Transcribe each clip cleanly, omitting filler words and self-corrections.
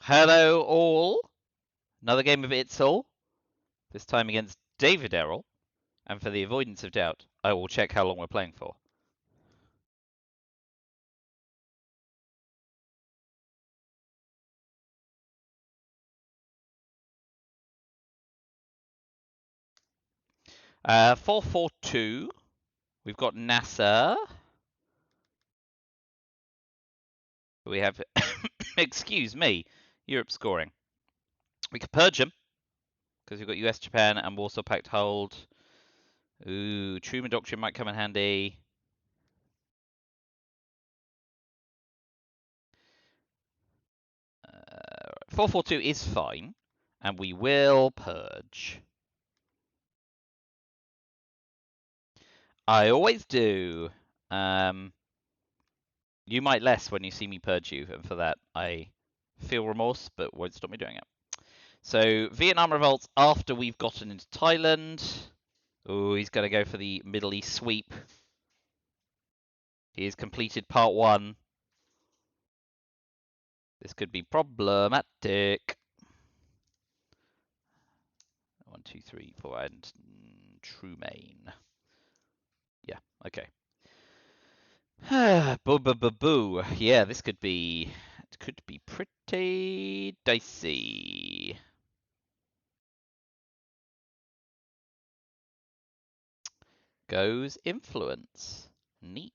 Hello all, another game of ITSL, this time against David Errol, and for the avoidance of doubt, I will check how long we're playing for. Uh, 4-4-2, we've got NASA, we have, excuse me, Europe scoring. We could purge them, because we've got US, Japan, and Warsaw Pact hold. Ooh, Truman Doctrine might come in handy. 4-4-2 is fine, and we will purge. I always do. You might less when you see me purge you, and for that I feel remorse, but won't stop me doing it. So Vietnam revolts after we've gotten into Thailand. Oh, he's going to go for the Middle East sweep. He has completed part 1. This could be problematic. 1, 2, 3, 4, and true main. Yeah, okay. Boo, boo, boo, boo. Yeah, this could be pretty dicey. Goes influence. Neat.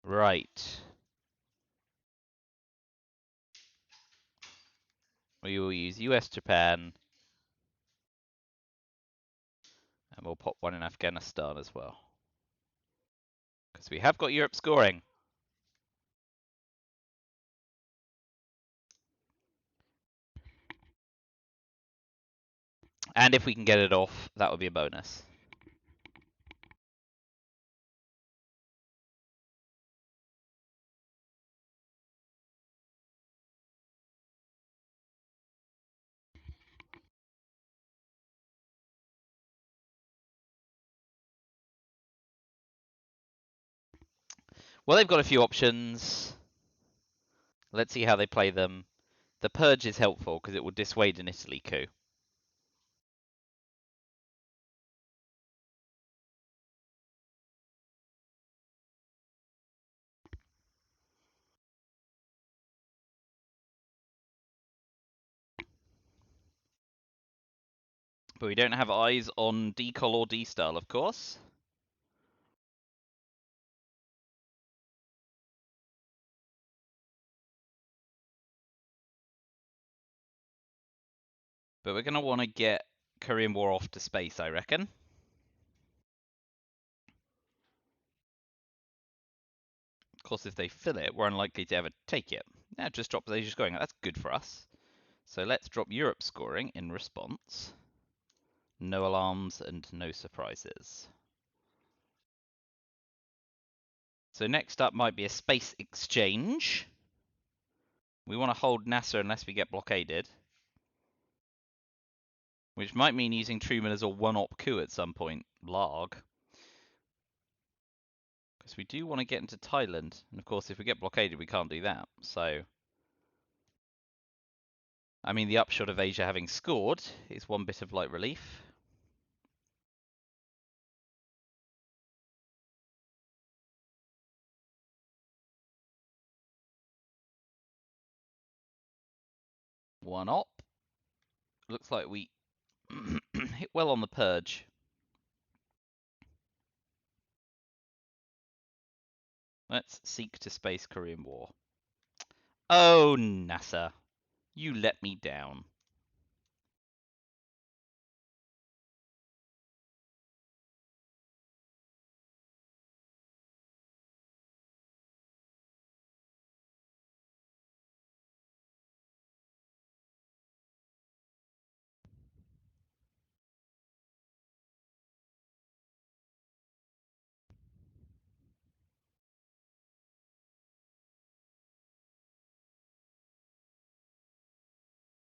Right. We will use US, Japan, and we'll pop one in Afghanistan as well. Because we have got Europe scoring. And if we can get it off, that would be a bonus. Well, they've got a few options. Let's see how they play them. The purge is helpful because it will dissuade an Italy coup. But we don't have eyes on Decol or D-Style, of course. But we're going to want to get Korean War off to space, I reckon. Of course, if they fill it, we're unlikely to ever take it. Yeah, just drop Asia scoring. That's good for us. So let's drop Europe scoring in response. No alarms and no surprises. So next up might be a space exchange. We want to hold NASA unless we get blockaded. Which might mean using Truman as a one-op coup at some point. Larg. Because we do want to get into Thailand. And of course, if we get blockaded, we can't do that. So, I mean, the upshot of Asia having scored is one bit of light relief. One op. Looks like we hit well on the purge. Let's seek to space Korean War. Oh, NASA. You let me down.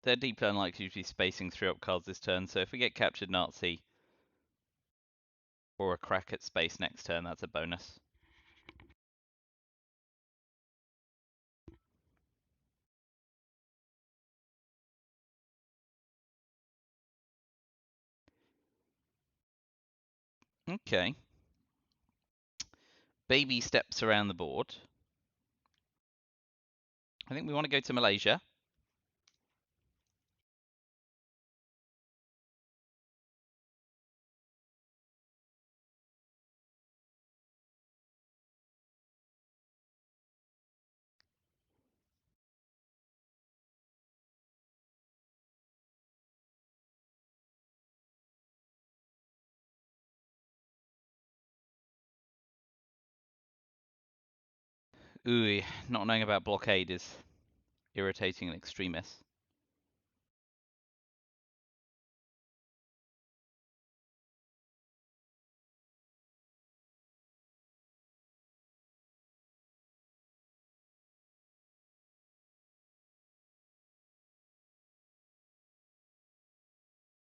They're deeply unlikely to be spacing 3-op cards this turn, so if we get captured Nazi or a crack at space next turn, that's a bonus. Okay. Baby steps around the board. I think we want to go to Malaysia. Ooh, not knowing about blockade is irritating and extremist.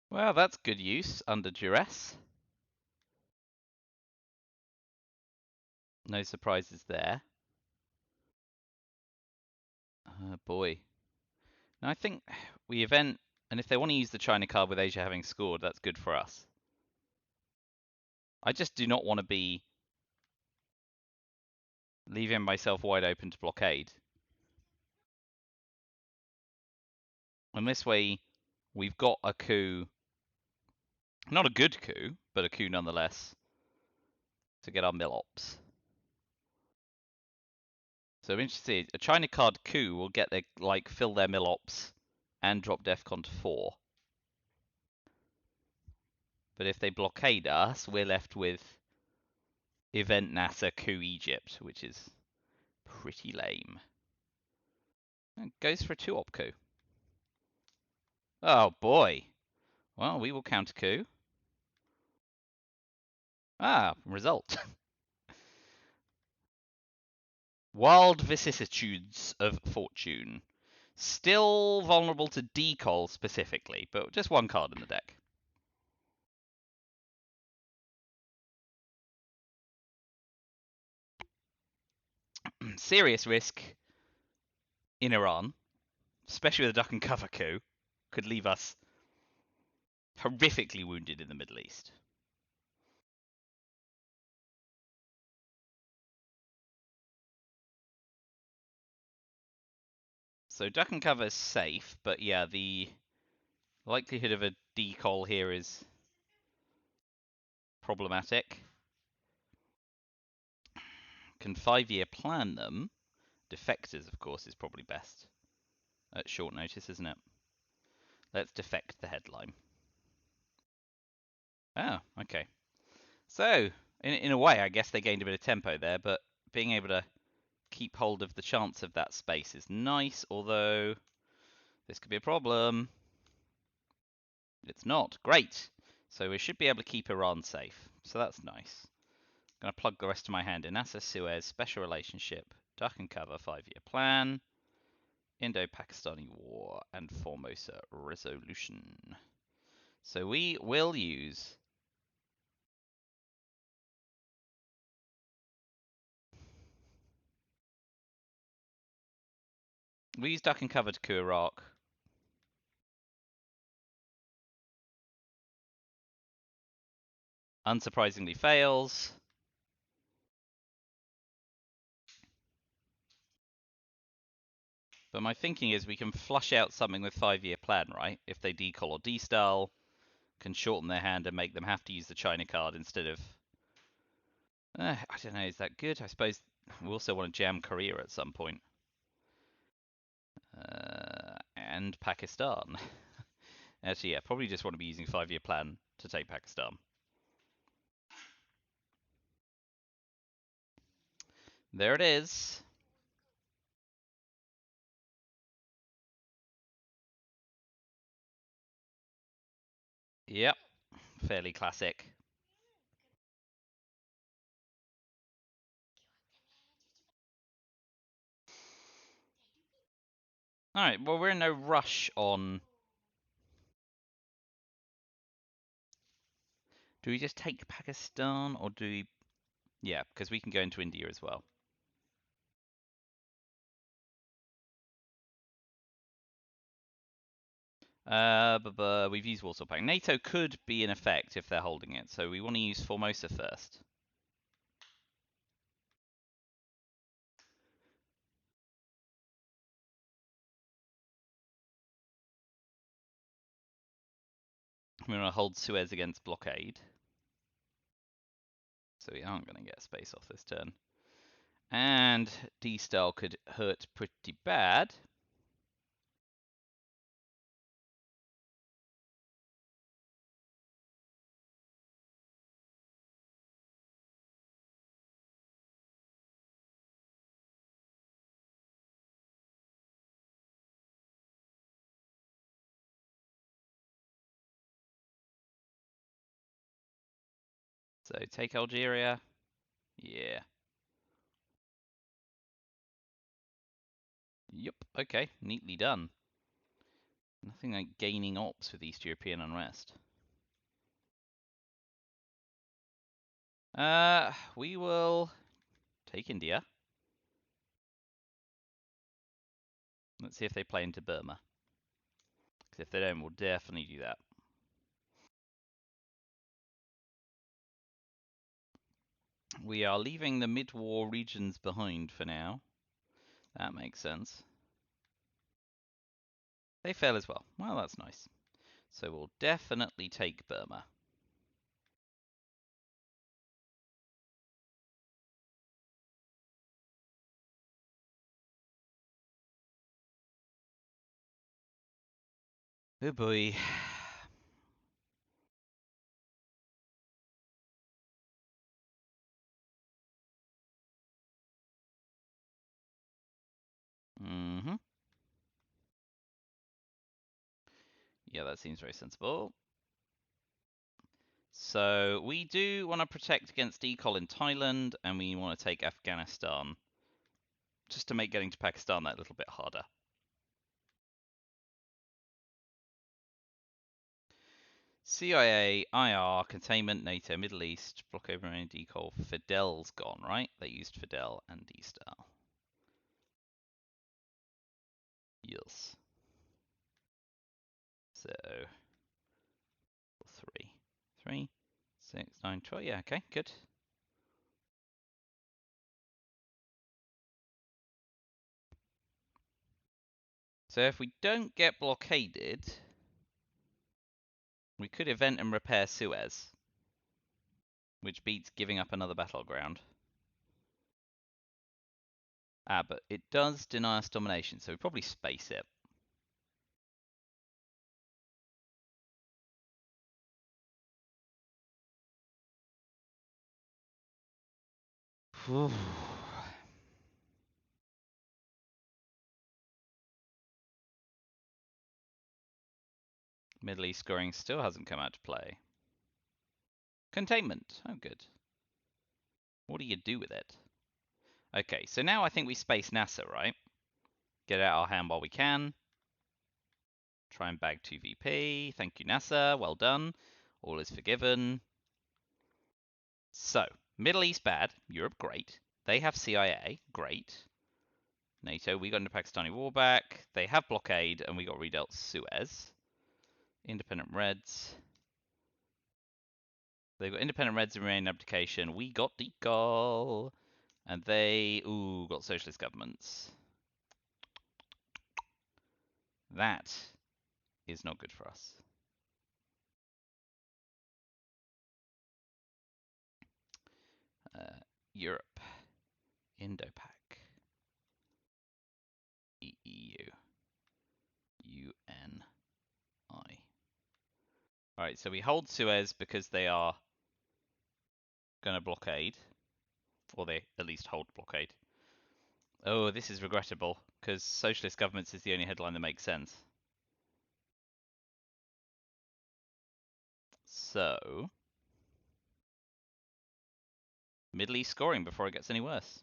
Well, that's good use under duress. No surprises there. Boy. Now I think we event, and if they want to use the China card with Asia having scored, that's good for us. I just do not want to be leaving myself wide open to blockade. And this way, we've got a coup, not a good coup, but a coup nonetheless, to get our mill-ops. So I'm interested to see, a China card coup will get their, like, fill their mill-ops and drop DEFCON to 4. But if they blockade us, we're left with Event NASA coup Egypt, which is pretty lame. It goes for a 2-op coup. Oh boy. Well, we will counter coup. Ah, result. Wild vicissitudes of fortune. Still vulnerable to decall specifically, but just one card in the deck. Serious risk in Iran, especially with a duck and cover coup, could leave us horrifically wounded in the Middle East. So duck and cover is safe, but yeah, the likelihood of a decall here is problematic. Can 5-year plan them? Defectors, of course, is probably best at short notice, isn't it? Let's defect the headline. Oh, okay. So, in a way, I guess they gained a bit of tempo there, but being able to keep hold of the chance of that space is nice, although this could be a problem. It's not. Great. So we should be able to keep Iran safe. So that's nice. I'm going to plug the rest of my hand in. NASA, Suez, special relationship, duck and cover, 5-year plan, Indo-Pakistani war, and Formosa resolution. So we will use... We use duck and cover to coup Iraq. Unsurprisingly fails. But my thinking is we can flush out something with 5-year plan, right? If they decall or destyle, can shorten their hand and make them have to use the China card instead of... I don't know, is that good? I suppose we also want to jam Korea at some point. And Pakistan. Actually, yeah, probably just want to be using 5-year plan to take Pakistan. There it is. Yep, fairly classic. Alright, well, we're in no rush on... Do we just take Pakistan, or do we... Yeah, because we can go into India as well. We've used Warsaw Pact. NATO could be in effect if they're holding it, so we want to use Formosa first. We want to hold Suez against blockade. So we aren't going to get space off this turn. And D-Style could hurt pretty bad. So take Algeria. Yeah. Yep. Okay. Neatly done. Nothing like gaining ops with East European unrest. We will take India. Let's see if they play into Burma. Because if they don't, we'll definitely do that. We are leaving the mid-war regions behind for now. That makes sense. They fail as well. Well, that's nice. So we'll definitely take Burma. Oh boy. Mm-hmm. Yeah, that seems very sensible. So we do want to protect against decol in Thailand, and we want to take Afghanistan, just to make getting to Pakistan that little bit harder. CIA, IR, containment, NATO, Middle East, blockade, Romania, decol. Fidel's gone, right? They used Fidel and D-Style. Yes. So 3, 6, 9, 12. Yeah, okay, good. So if we don't get blockaded, we could event and repair Suez, which beats giving up another battleground. But it does deny us domination, so we probably space it. Middle East scoring still hasn't come out to play. Containment. Oh, good. What do you do with it? Okay, so now I think we space NASA, right? Get out our hand while we can. Try and bag 2 VP. Thank you, NASA. Well done. All is forgiven. So, Middle East bad. Europe great. They have CIA. Great. NATO, we got into Pakistani war back. They have blockade, and we got redealt Suez. Independent Reds. They've got Independent Reds and Iranian abdication. We got decol. And they, got socialist governments. That is not good for us. Europe. Indo-Pac. EU. UNI. Alright, so we hold Suez because they are going to blockade. Or they at least hold blockade. Oh, this is regrettable, because socialist governments is the only headline that makes sense. So, Middle East scoring before it gets any worse.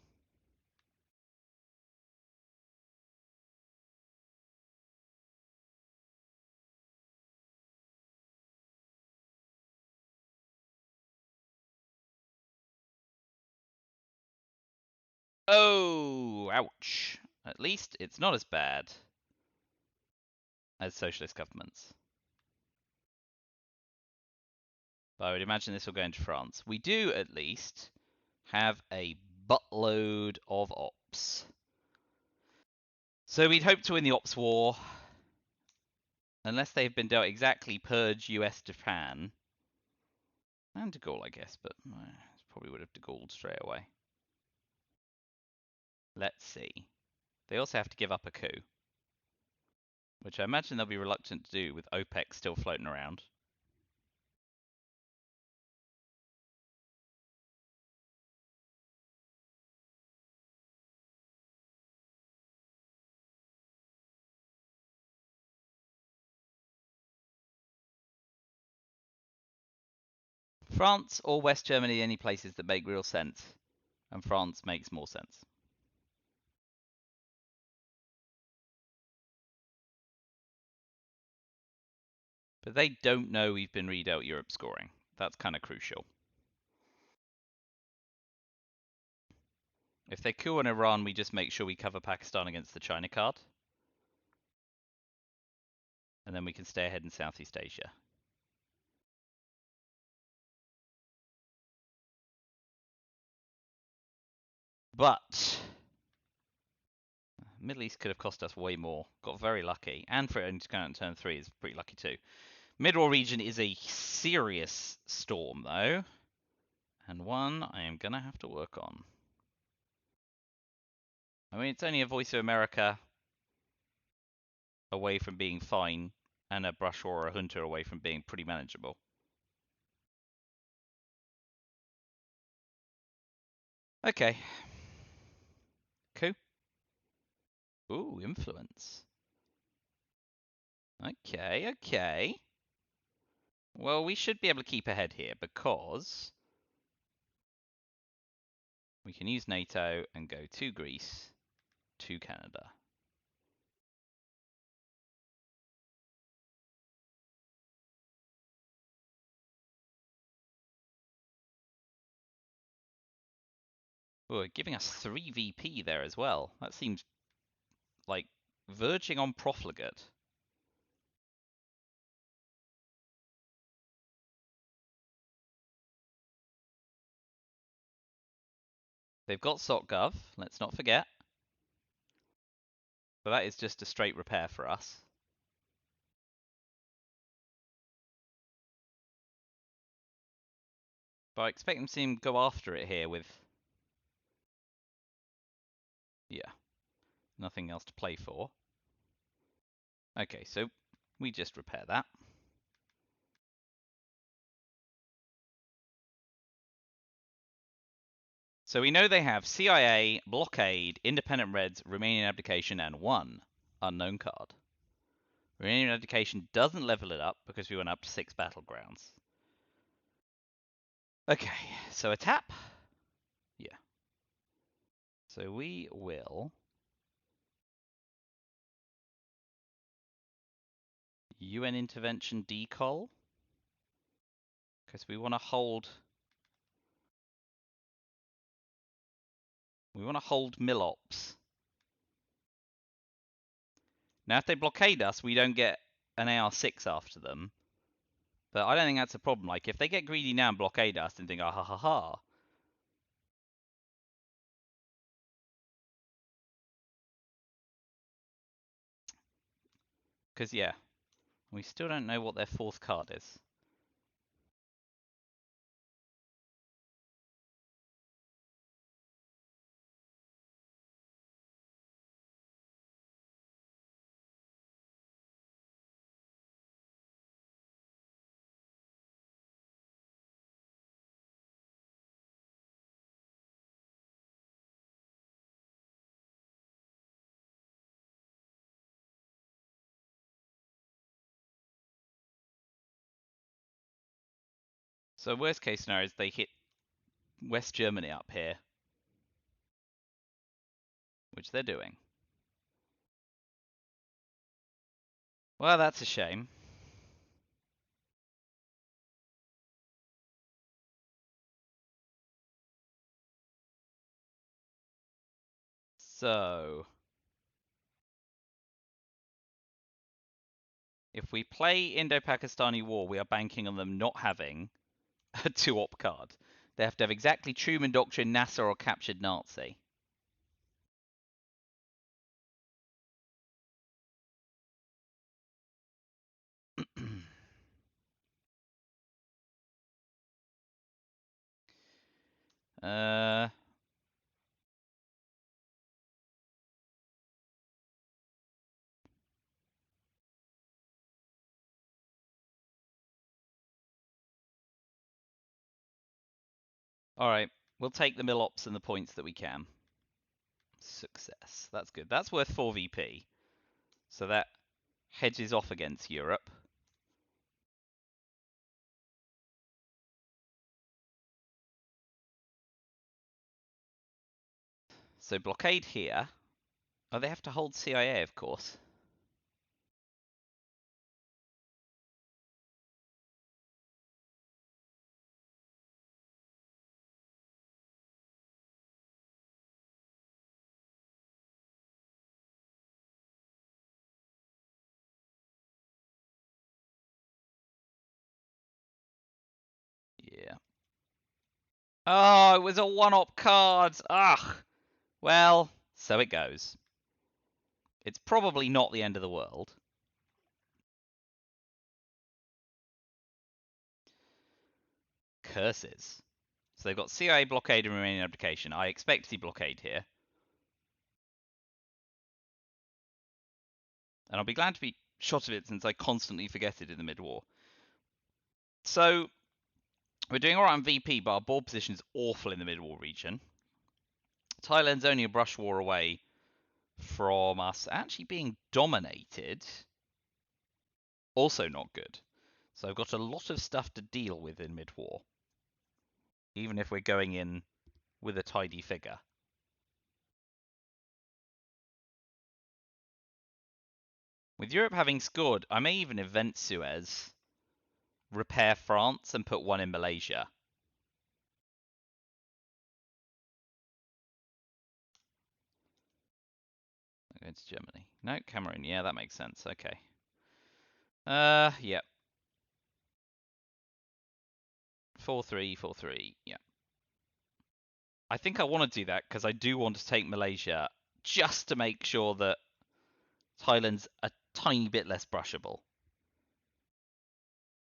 Oh, ouch. At least it's not as bad. as socialist governments. But I would imagine this will go into France. We do, at least, have a buttload of ops. So we'd hope to win the ops war, unless they've been dealt exactly purge US, Japan, and de Gaulle, I guess, but probably would have de Gaulle straight away. Let's see. They also have to give up a coup, which I imagine they'll be reluctant to do with OPEC still floating around. France or West Germany, any places that make real sense, and France makes more sense. But they don't know we've been redealt Europe scoring. That's kind of crucial. If they coup on Iran, we just make sure we cover Pakistan against the China card. And then we can stay ahead in Southeast Asia. But Middle East could have cost us way more. Got very lucky. And for it only to go out in turn 3 is pretty lucky too. Middle region is a serious storm, though. And one I am going to have to work on. I mean, it's only a Voice of America away from being fine, and a Brush or a Hunter away from being pretty manageable. Okay. Cool. Ooh, influence. Okay, okay. Well, we should be able to keep ahead here because we can use NATO and go to Greece, to Canada. Oh, giving us 3 VP there as well. That seems like verging on profligate. They've got SOCGov, let's not forget. But that is just a straight repair for us. But I expect them to go after it here with... Yeah, nothing else to play for. Okay, so we just repair that. So we know they have CIA, Blockade, Independent Reds, Romanian Abdication, and 1 unknown card. Romanian Abdication doesn't level it up because we went up to 6 battlegrounds. Okay, so a tap. Yeah. So we will UN intervention decol because we want to hold. We want to hold Milops. Now, if they blockade us, we don't get an AR6 after them. But I don't think that's a problem. Like, if they get greedy now and blockade us and think, ah ha ha ha. Because, yeah, we still don't know what their 4th card is. So, worst case scenario is they hit West Germany up here, which they're doing. Well, that's a shame. So, If we play Indo-Pakistani War, we are banking on them not having a 2-op card. They have to have exactly Truman Doctrine, Nasser, or Captured Nazi. uh, all right, we'll take the mill-ops and the points that we can. Success. That's good. That's worth 4 VP. So that hedges off against Europe. So blockade here. Oh, they have to hold CIA, of course. Yeah. Oh, it was a 1-op card. Ugh. Well, so it goes. It's probably not the end of the world. Curses. So they've got CIA blockade and remaining abdication. I expect the blockade here. And I'll be glad to be shot of it since I constantly forget it in the mid-war. So we're doing alright on VP, but our board position is awful in the mid-war region. Thailand's only a brush war away from us actually being dominated. Also not good. So I've got a lot of stuff to deal with in mid-war. Even if we're going in with a tidy figure. With Europe having scored, I may even event Suez, repair France, and put one in Malaysia. Going to Germany. No, Cameroon. Yeah, that makes sense. Okay. Yeah. 4-3, 4-3. Yeah. I think I want to do that because I do want to take Malaysia just to make sure that Thailand's a tiny bit less brushable.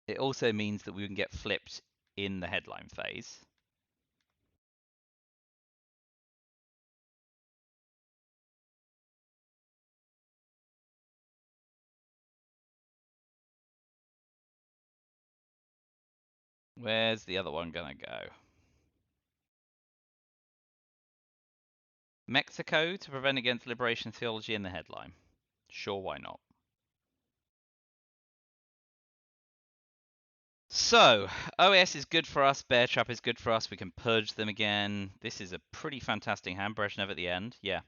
It also means that we can get flipped in the headline phase. Where's the other one gonna go? Mexico to prevent against liberation theology in the headline. Sure, why not? So, OAS is good for us, Bear Trap is good for us, we can purge them again. This is a pretty fantastic hand, Brezhnev at the end, yeah.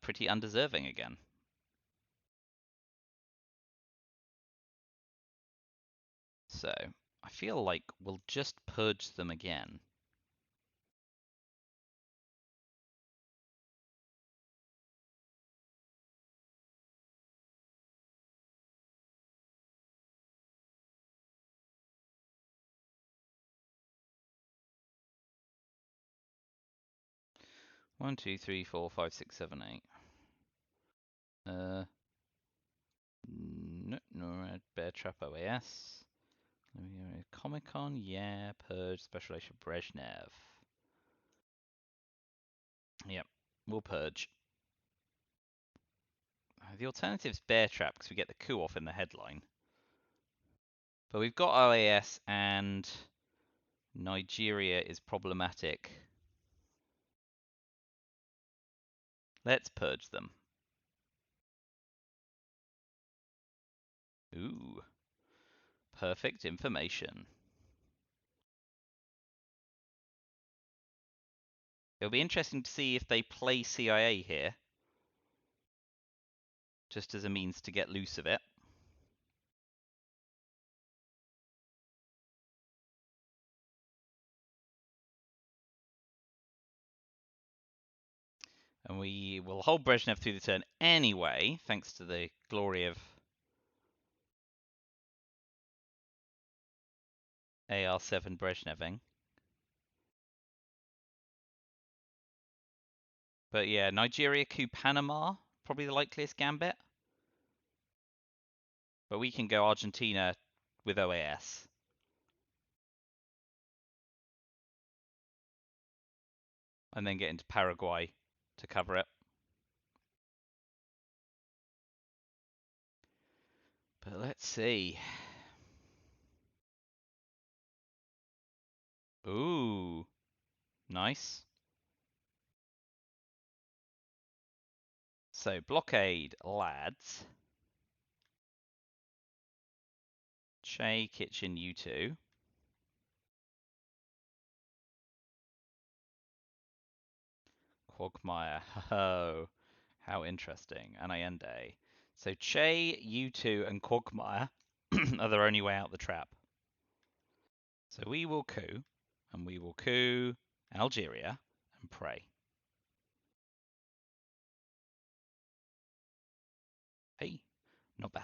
Pretty undeserving again. So, I feel like we'll just purge them again. One, two, three, four, five, six, seven, eight. No, Bear Trap OAS. Comic Con, yeah. Purge, Special Brezhnev. Yep, we'll purge. The alternative's Bear Trap because we get the coup off in the headline. But we've got OAS and Nigeria is problematic. Let's purge them. Ooh. Perfect information. It'll be interesting to see if they play CIA here. Just as a means to get loose of it. And we will hold Brezhnev through the turn anyway, thanks to the glory of AR7 Brezhneving. But yeah, Nigeria coup Panama, probably the likeliest gambit. But we can go Argentina with OAS. And then get into Paraguay to cover it. But let's see. Ooh, nice. So blockade, lads. Che, kitchen, you two. Quagmire. Oh, how interesting. And Allende. So Che, you two, and Quagmire are their only way out the trap. So we will coup, and we will coup Algeria and pray. Hey, not bad.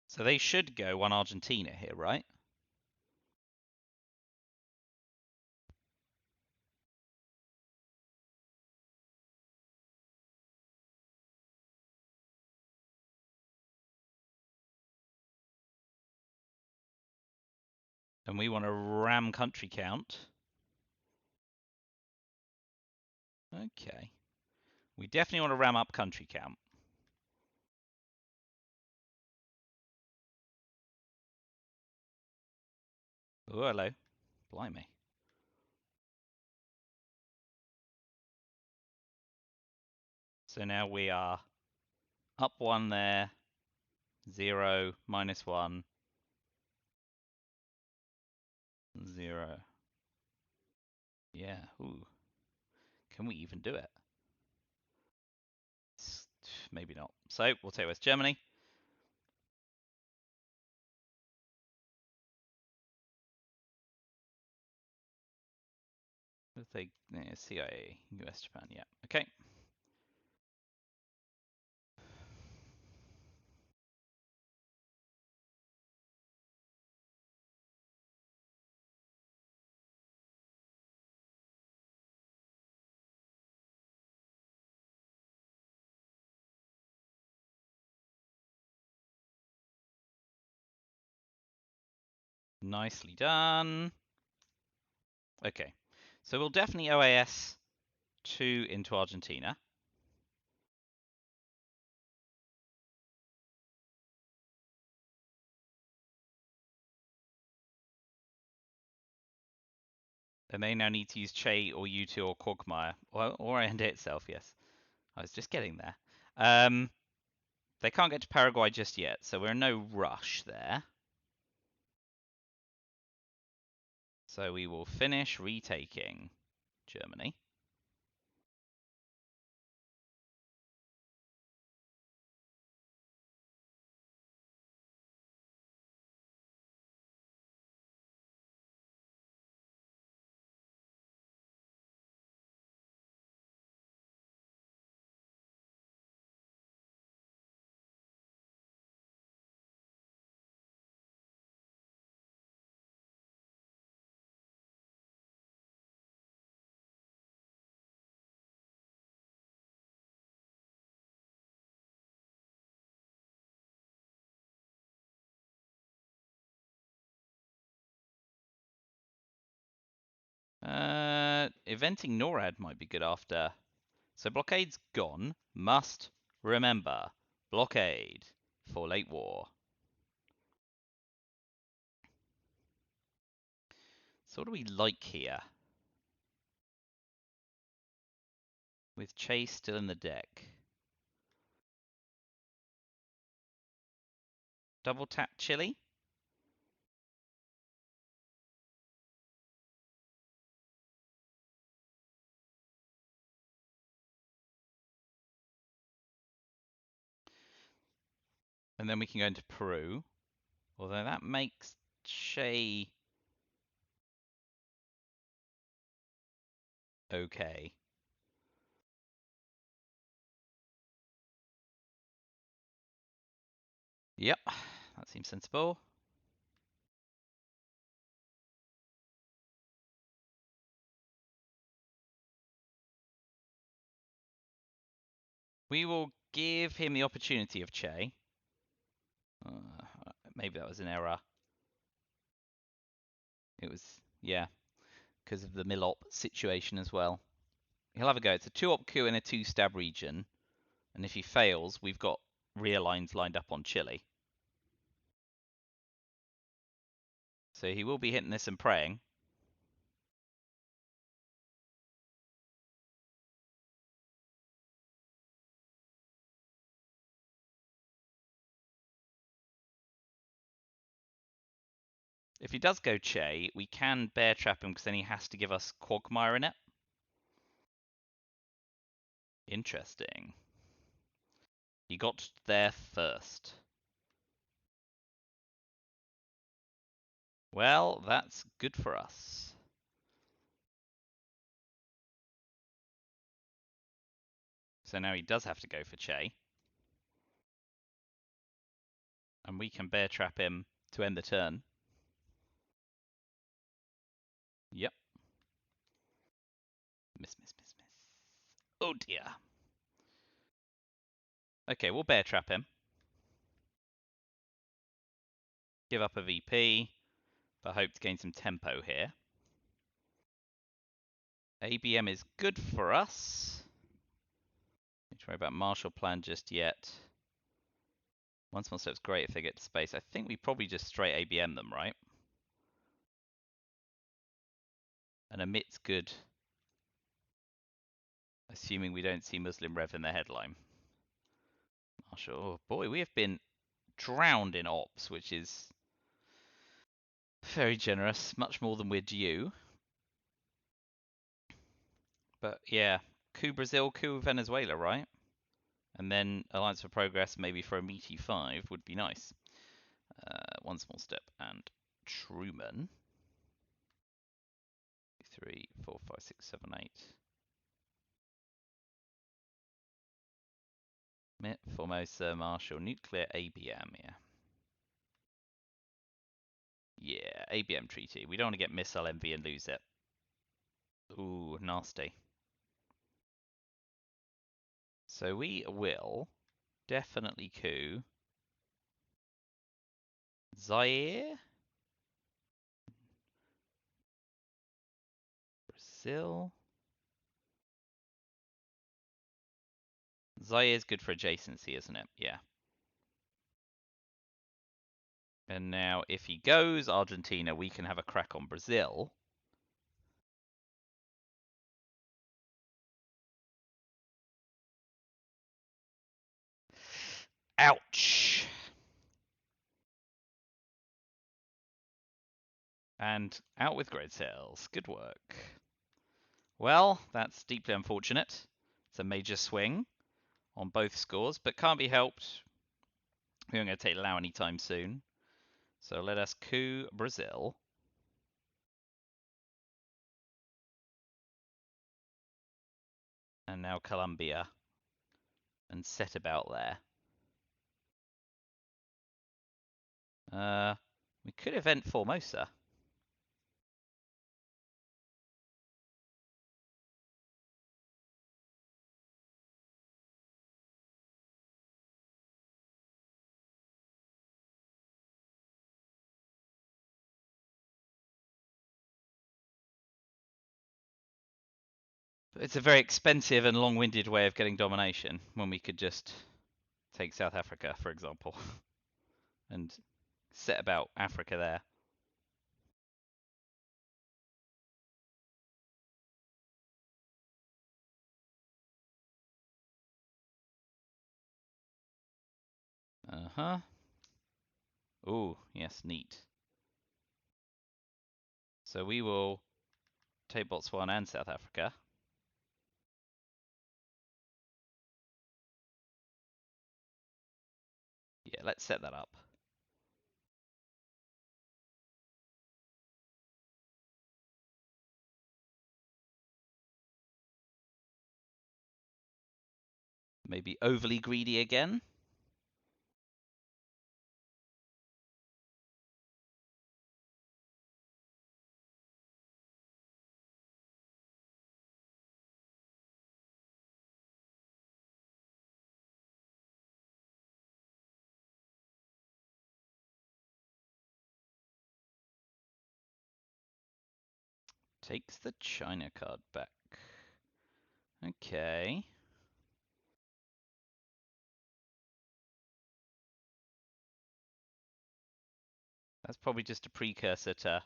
So they should go one Argentina here, right? And we want to ram country count. Okay. We definitely want to ram up country count. Oh, hello. Blimey. So now we are up one there, 0, -1, 0. Yeah, ooh. Can we even do it? Maybe not. So we'll take West Germany. We'll take CIA, US, Japan. Yeah, okay. Nicely done. Okay, so we'll definitely OAS 2 into Argentina. And they now need to use Che or U2 or Quagmire, or Allende itself, yes. I was just getting there. They can't get to Paraguay just yet, so we're in no rush there. So we will finish retaking Germany. Eventing NORAD might be good after. So blockade's gone. Must remember. Blockade for late war. So what do we like here? With Chase still in the deck. Double tap Chile. And then we can go into Peru. Although that makes Che okay. Yep. That seems sensible. We will give him the opportunity of Che. Maybe that was an error. It was, yeah, because of the Millop situation as well. He'll have a go. It's a 2-op coup in a 2-stab region. And if he fails, we've got rear lines lined up on Chile. So he will be hitting this and praying. If he does go Che, we can bear trap him because then he has to give us Quagmire in it. Interesting. He got there first. Well, that's good for us. So now he does have to go for Che. And we can bear trap him to end the turn. Yep. Miss. Oh dear. Okay, we'll bear trap him. Give up a VP, but hope to gain some tempo here. ABM is good for us. Don't need to worry about Marshall Plan just yet. One small step's great if they get to space. I think we probably just straight ABM them, right? And emit's good, assuming we don't see Muslim Rev in the headline. Marshall, oh boy, we have been drowned in ops, which is very generous, much more than we're due. But yeah, coup Brazil, coup Venezuela, right? And then Alliance for Progress, maybe for a meaty 5 would be nice. One small step and Truman. 3, 4, 5, 6, 7, 8. MIT, Formosa, Marshall, Nuclear, ABM, yeah. Yeah, ABM treaty. We don't want to get missile envy and lose it. Ooh, nasty. So we will definitely coup Zaire, Brazil. Zaire is good for adjacency, isn't it? Yeah. And now if he goes Argentina, we can have a crack on Brazil. Ouch. And out with grid cells. Good work. Well, that's deeply unfortunate. It's a major swing on both scores, but can't be helped. We aren't going to take Lao anytime soon. So let us coup Brazil. And now Colombia. And set about there. We could event Formosa. But it's a very expensive and long-winded way of getting domination when we could just take South Africa, for example, and set about Africa there. Uh-huh. Ooh, yes, neat. So we will take Botswana and South Africa. Yeah, let's set that up. Maybe overly greedy again. Takes the China card back. Okay. That's probably just a precursor to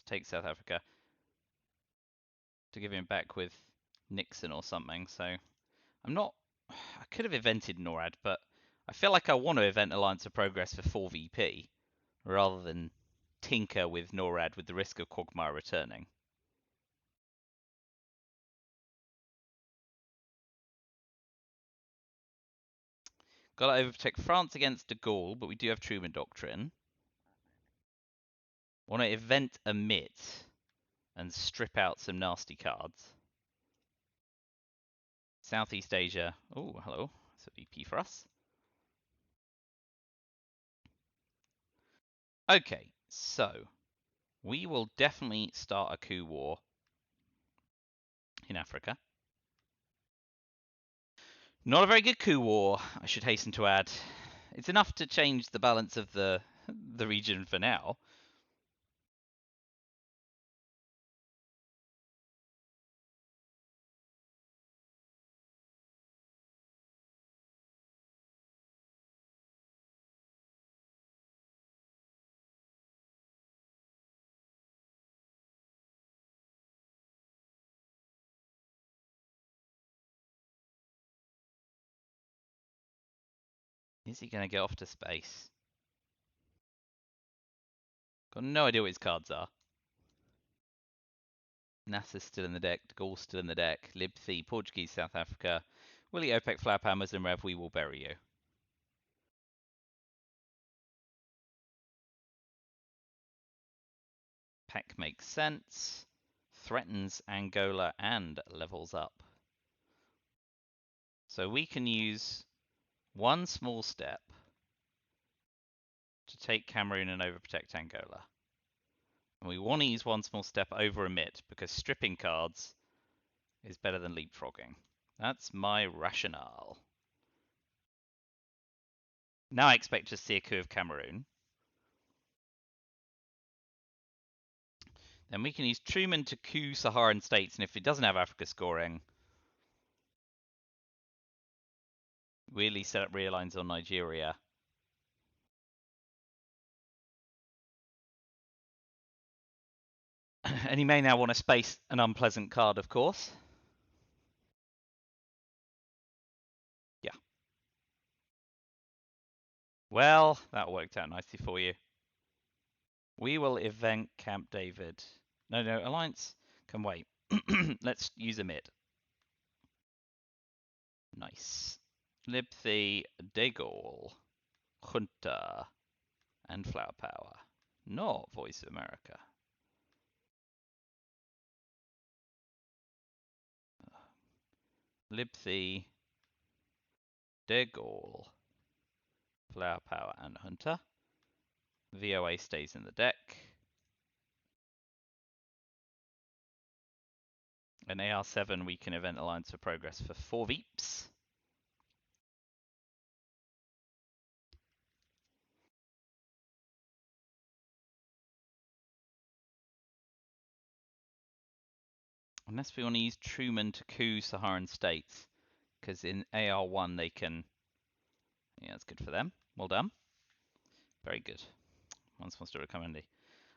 take South Africa to give him back with Nixon or something. So I'm not. I could have evented NORAD, but I feel like I want to event Alliance of Progress for 4VP rather than tinker with NORAD with the risk of Quagmire returning. Got to overprotect France against de Gaulle, but we do have Truman Doctrine. Want to event Emit and strip out some nasty cards. Southeast Asia. Oh, hello. That's a VP for us. Okay, so we will definitely start a coup war in Africa. Not a very good coup war, I should hasten to add. It's enough to change the balance of the region for now. Is he going to get off to space? Got no idea what his cards are. NASA's still in the deck, de Gaulle's still in the deck, Libthi, Portuguese, South Africa. Willie OPEC, Flower Power, Muslim Rev, we will bury you. Peck makes sense. Threatens Angola and levels up. So we can use one small step to take Cameroon and overprotect Angola. And we want to use one small step over Emit because stripping cards is better than leapfrogging. That's my rationale. Now I expect to see a coup of Cameroon. Then we can use Truman to coup Saharan states, and if it doesn't have Africa scoring, really set up rear lines on Nigeria. And he may now want to space an unpleasant card, of course. Yeah. Well, that worked out nicely for you. We will event Camp David. No, Alliance can wait. Let's use Emit. Nice. Libthi, de Gaulle, Junta, and Flower Power. Not Voice of America. Libthi, de Gaulle, Flower Power, and Hunter. VOA stays in the deck. An AR7, we can event Alliance for Progress for 4 Veeps. Unless we want to use Truman to coup Saharan states, because in AR1 they can... Yeah, that's good for them. Well done. Very good. One small story come handy.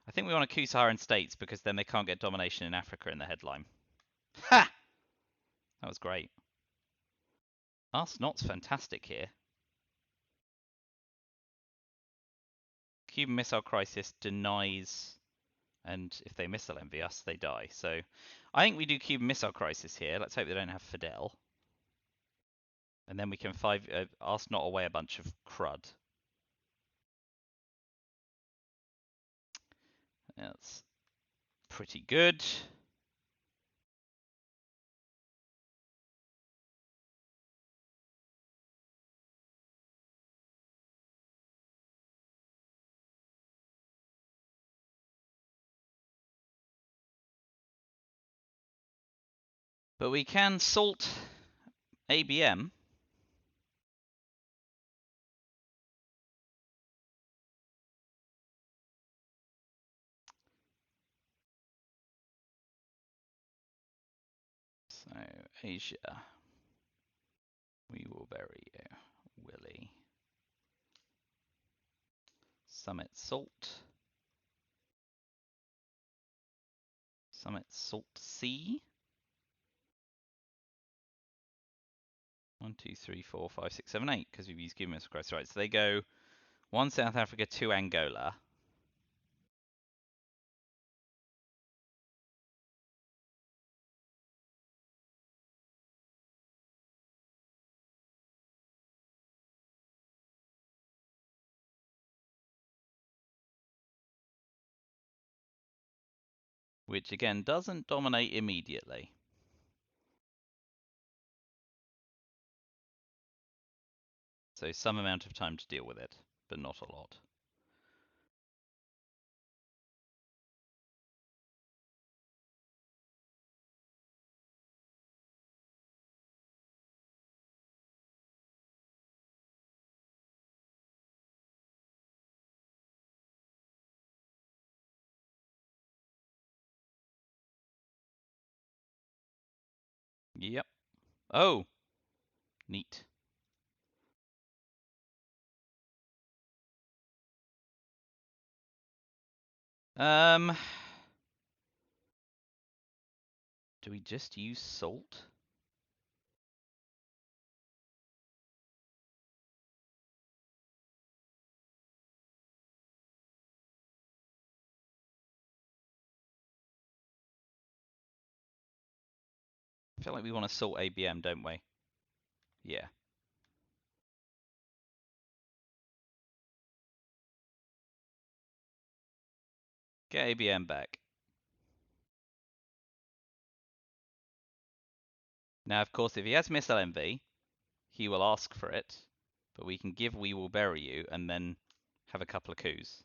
I think we want to coup Saharan states because then they can't get domination in Africa in the headline. Ha! That was great. Arsenot's fantastic here. Cuban Missile Crisis denies, and if they missile envy us, they die. So I think we do Cuban Missile Crisis here. Let's hope they don't have Fidel. And then we can Arsenot away a bunch of crud. That's pretty good. But we can salt ABM. So, Asia, we will bury you. Willie. Summit Salt. Summit Salt Sea. 1, 2, 3, 4, 5, 6, 7, 8, because we've used Gumus across. Right, so they go 1 South Africa, 2 Angola. Which again doesn't dominate immediately. So some amount of time to deal with it, but not a lot. Yep. Oh, neat. Do we just use salt? I feel like we want to salt ABM, don't we? Yeah. Get ABM back. Now, of course, if he has missile envy, he will ask for it, but we can give We Will Bury You and then have a couple of coups.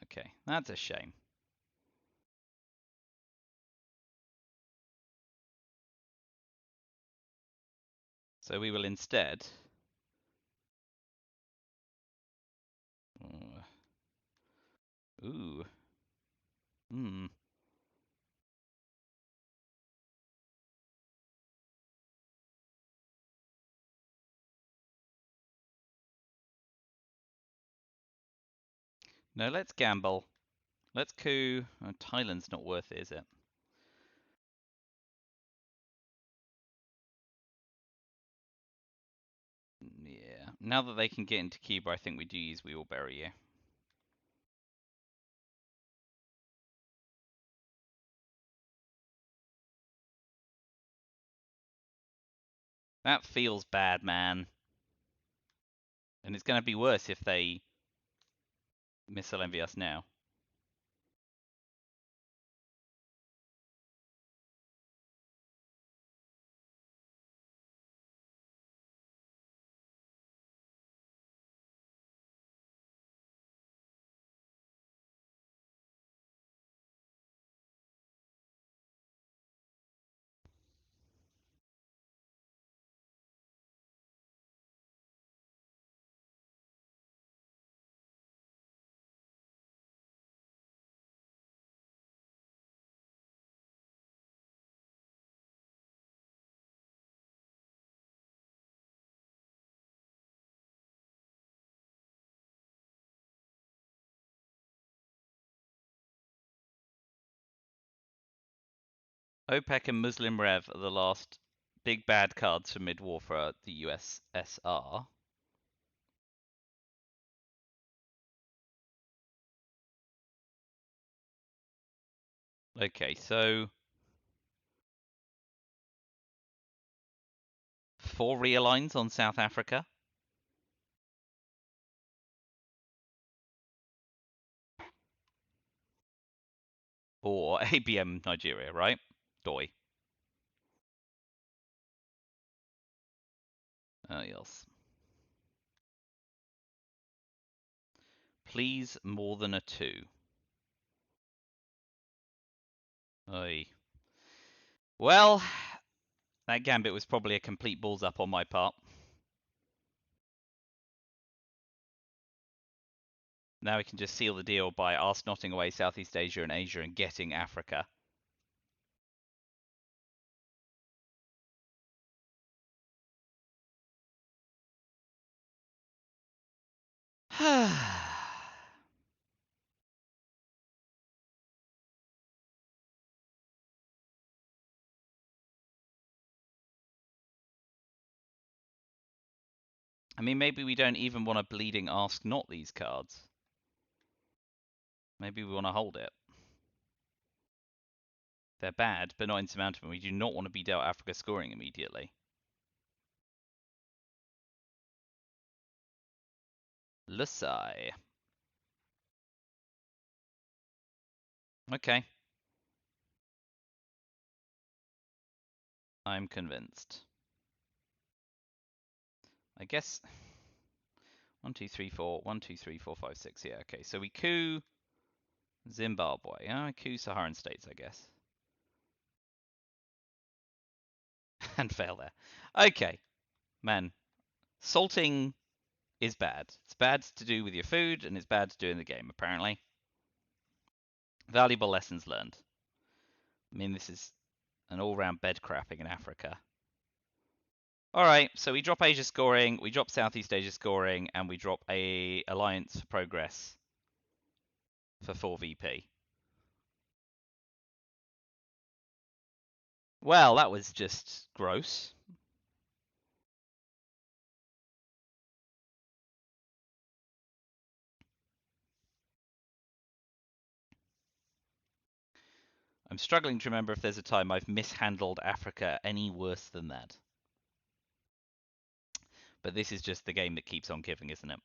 Okay, that's a shame. So we will instead... Ooh. Hmm. No, let's gamble. Let's coup. Oh, Thailand's not worth it, is it? Yeah. Now that they can get into Cuba, I think we do use We Will Bury You. That feels bad, man. And it's going to be worse if they missile envy us now. OPEC and Muslim Rev are the last big bad cards for mid-war for the USSR. Okay, so 4 realigns on South Africa. Or ABM Nigeria, right? Doi. Yes. Please more than a 2. Oy. Well, that gambit was probably a complete balls up on my part. Now we can just seal the deal by arse knotting away Southeast Asia and Asia and getting Africa. I mean, maybe we don't even want to bleeding ask not these cards. Maybe we want to hold it. They're bad, but not insurmountable. We do not want to be dealt Africa scoring immediately. Lusai. Okay. I'm convinced. I guess 1, 2, 3, 4. 1, 2, 3, 4, 5, 6. Yeah, okay. So we coup Zimbabwe. Coup Saharan states, I guess. And fail there. Okay. Man, salting is bad. It's bad to do with your food, and it's bad to do in the game, apparently. Valuable lessons learned. I mean, this is an all-round bed crapping in Africa. Alright, so we drop Asia scoring, we drop Southeast Asia scoring, and we drop a Alliance for Progress for 4 VP. Well, that was just gross. I'm struggling to remember if there's a time I've mishandled Africa any worse than that. But this is just the game that keeps on giving, isn't it?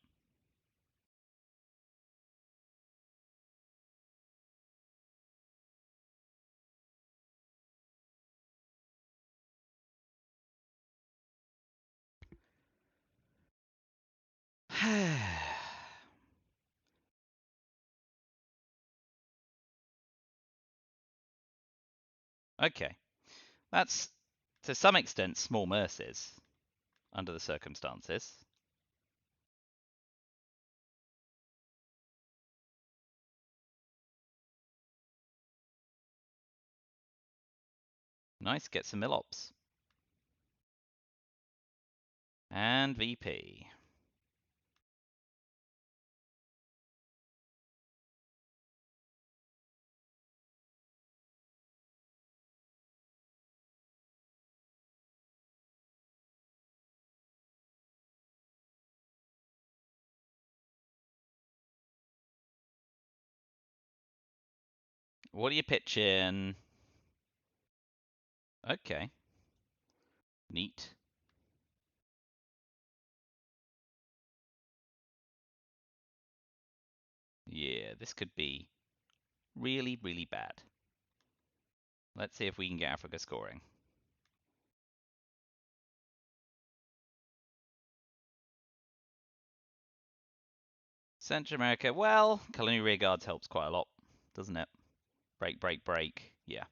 Okay. That's, to some extent, small mercies under the circumstances. Nice, get some Millops. And VP. What are you pitching? Okay. Neat. Yeah, this could be really, really bad. Let's see if we can get Africa scoring. Central America, well, colonial rear guards helps quite a lot, doesn't it? Break, break, break. Yeah.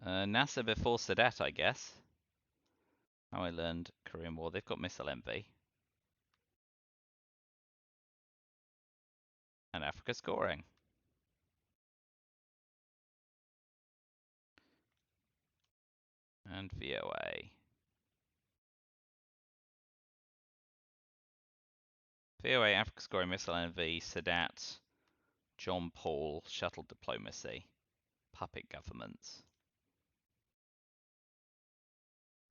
NASA before Sadat, I guess. How I learned Korean War. They've got missile envy. And Africa scoring. And VOA. VOA, Africa scoring, missile envy, Sadat, John Paul, shuttle diplomacy, puppet governments.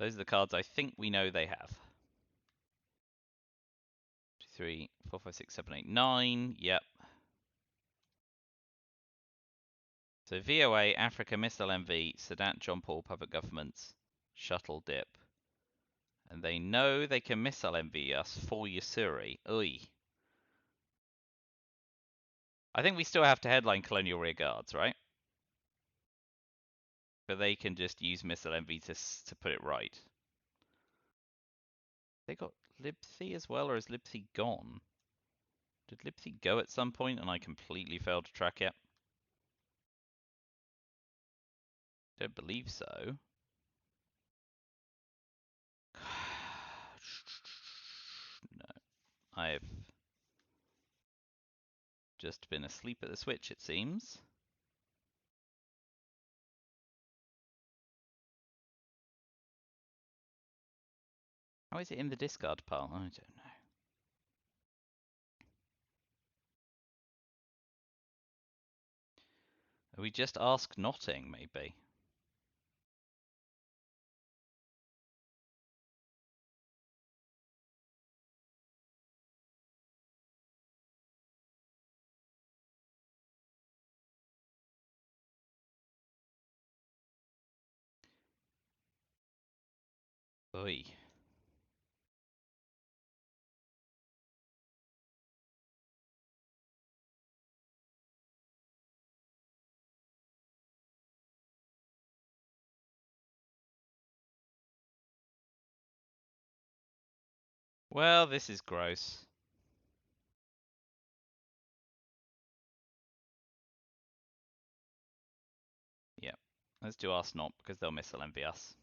Those are the cards I think we know they have. 2, 3, 4, 5, 6, 7, 8, 9. Yep. So VOA, Africa, missile envy, Sadat, John Paul, puppet governments, shuttle dip. And they know they can missile envy us for Yasuri. Oi. I think we still have to headline colonial rear guards, right? But they can just use missile envy to put it right. They got Libthi as well, or is Libthi gone? Did Libthi go at some point and I completely failed to track it? Don't believe so. No. I've just been asleep at the switch, it seems. How is it in the discard pile? I don't know. We just ask Notting, maybe. Oi. Well, this is gross. Yep. Let's do Arsenal because they'll missile envy us.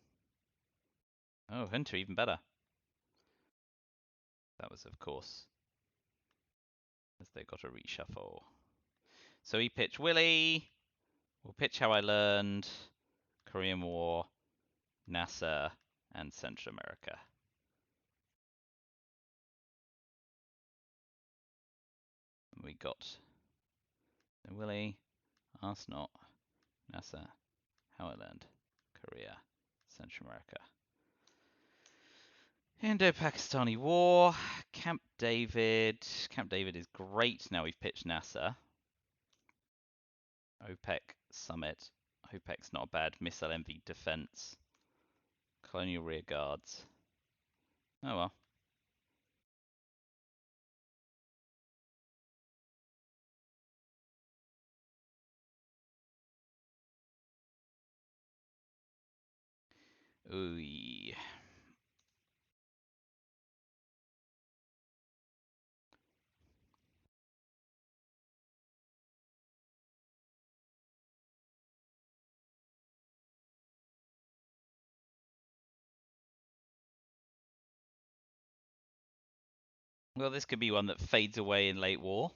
Oh, Hunter, even better. That was, of course, as they got a reshuffle. So he pitched Willie. We'll pitch How I Learned, Korean War, NASA, and Central America. We got Willie, Arsenal, NASA, How I Learned, Korea, Central America. Indo-Pakistani War, Camp David. Camp David is great now we've pitched NASA. OPEC Summit. OPEC's not a bad missile envy defense. Colonial Rear Guards. Oh well. Ooh. Well, this could be one that fades away in late war.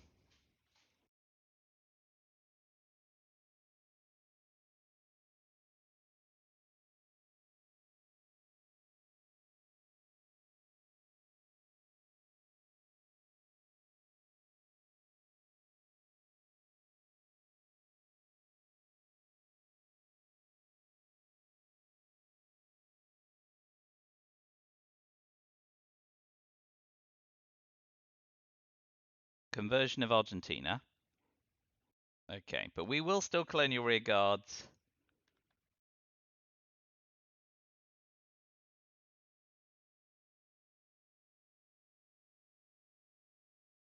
Conversion of Argentina. Okay, but we will still colonial rear guards.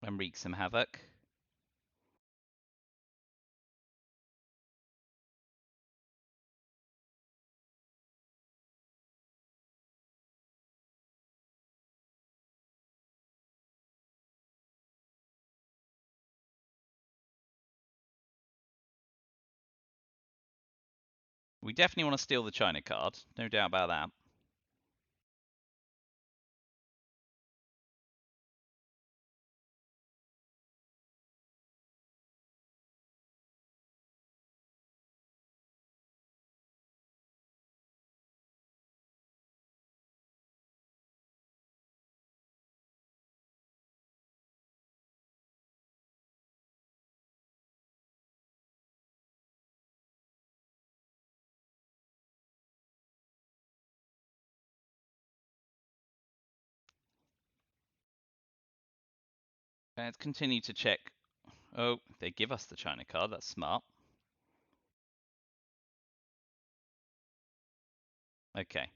And wreak some havoc. We definitely want to steal the China card, no doubt about that. Let's continue to check. Oh, they give us the China card. That's smart. Okay.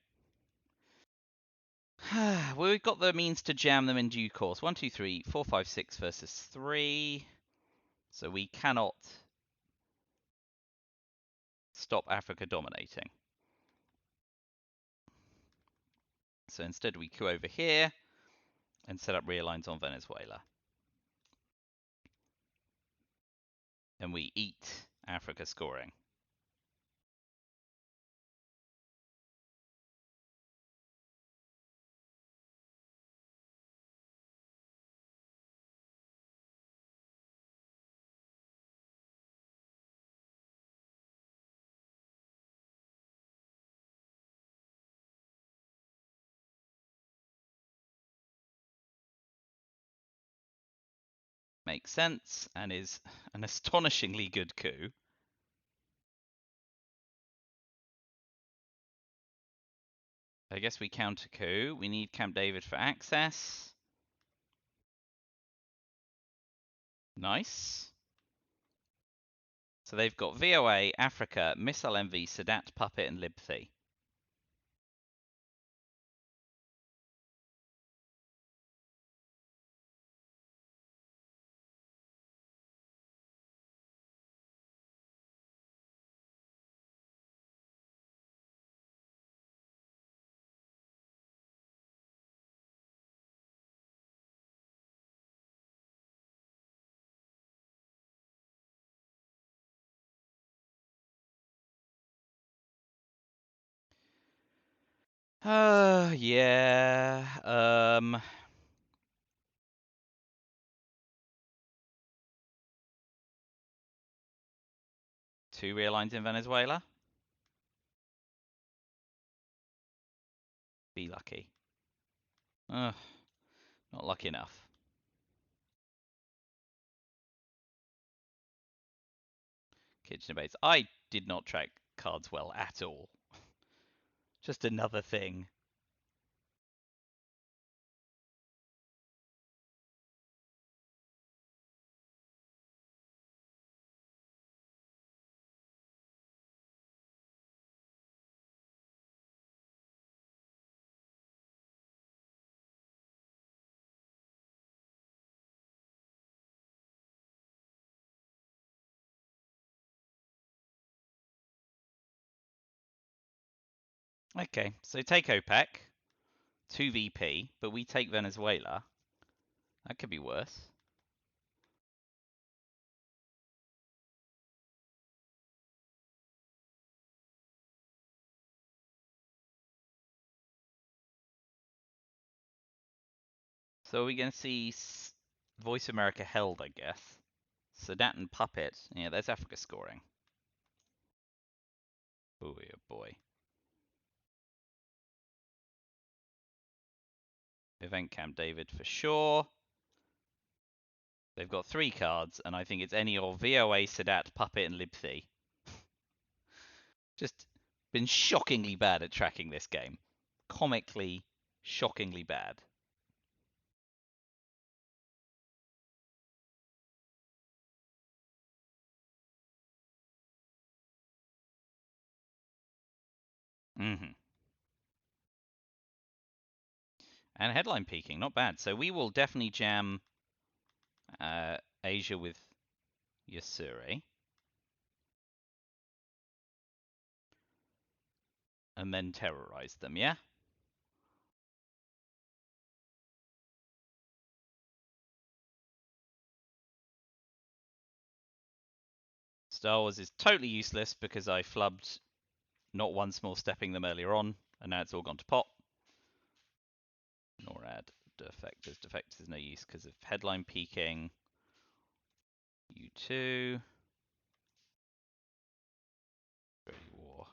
Well, we've got the means to jam them in due course. 1, 2, 3, 4, 5, 6 versus 3. So we cannot stop Africa dominating. So instead we coup over here and set up rear lines on Venezuela. And we eat Africa scoring. makes sense and is an astonishingly good coup. I guess we counter coup. We need Camp David for access. Nice. So they've got VOA, Africa, Missile Envy, Sadat, Puppet, and Libthi. Yeah. 2 rear lines in Venezuela. Be lucky. Ugh, not lucky enough. Kitchen debates. I did not track cards well at all. Just another thing. Okay, so take OPEC, 2 VP, but we take Venezuela. That could be worse. So are we going to see Voice America held, I guess? Sadat and Puppet. Yeah, there's Africa scoring. Oh, boy. Event Camp David for sure. They've got 3 cards, and I think it's any of VOA, Sadat, Puppet, and Libthi. Just been shockingly bad at tracking this game. Comically, shockingly bad. Mm-hmm. And headline peaking, not bad. So we will definitely jam Asia with Yasuri. And then terrorize them, yeah? Star Wars is totally useless because I flubbed not one small stepping them earlier on, and now it's all gone to pot. NORAD defectors. Defectors is no use because of headline peaking. U2. War.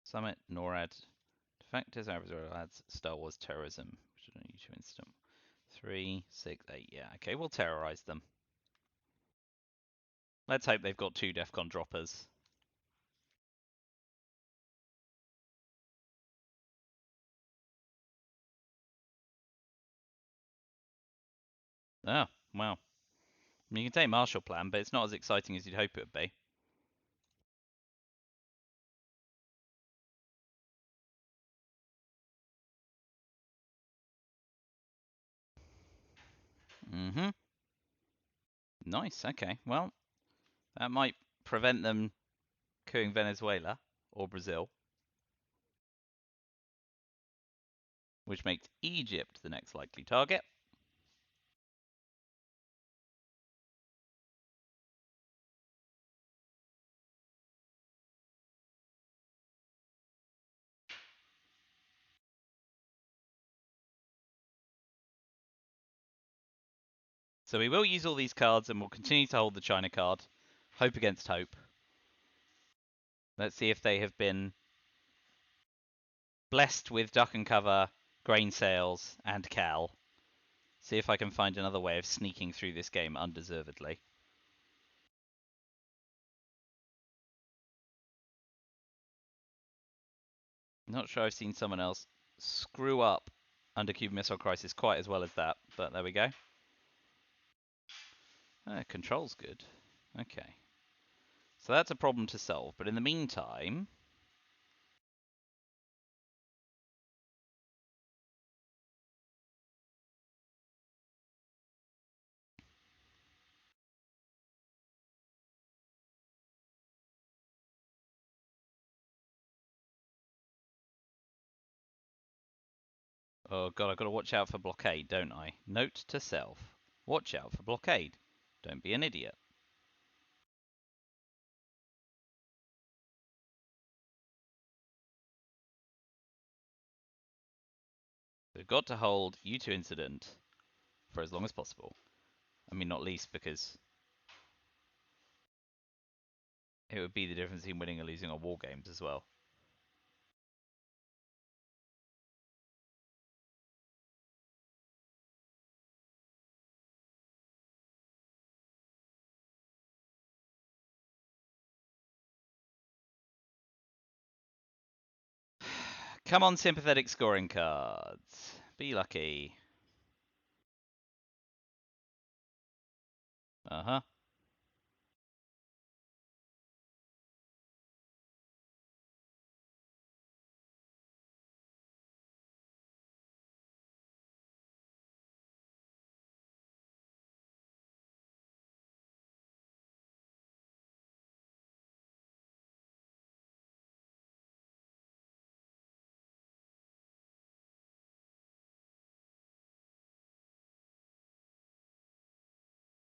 Summit, NORAD. Defectors, Arizona lads, Star Wars terrorism. Which is a U2 instant. 3, 6, 8. Yeah, okay, we'll terrorize them. Let's hope they've got 2 DEFCON droppers. Oh, wow. I mean, you can take Marshall Plan, but it's not as exciting as you'd hope it would be. Mm-hmm. Nice, okay. Well, that might prevent them coupping Venezuela or Brazil, which makes Egypt the next likely target. So we will use all these cards and we'll continue to hold the China card. Hope against hope. Let's see if they have been blessed with duck and cover, grain sales, and Cal. See if I can find another way of sneaking through this game undeservedly. Not sure I've seen someone else screw up under Cuban Missile Crisis quite as well as that, but there we go. Control's good. Okay. So that's a problem to solve, but in the meantime... Oh god, I've got to watch out for blockade, don't I? Note to self. Watch out for blockade. Don't be an idiot. We've got to hold U2 incident for as long as possible. I mean, not least because it would be the difference between winning or losing on war games as well. Come on, sympathetic scoring cards. Be lucky. Uh-huh.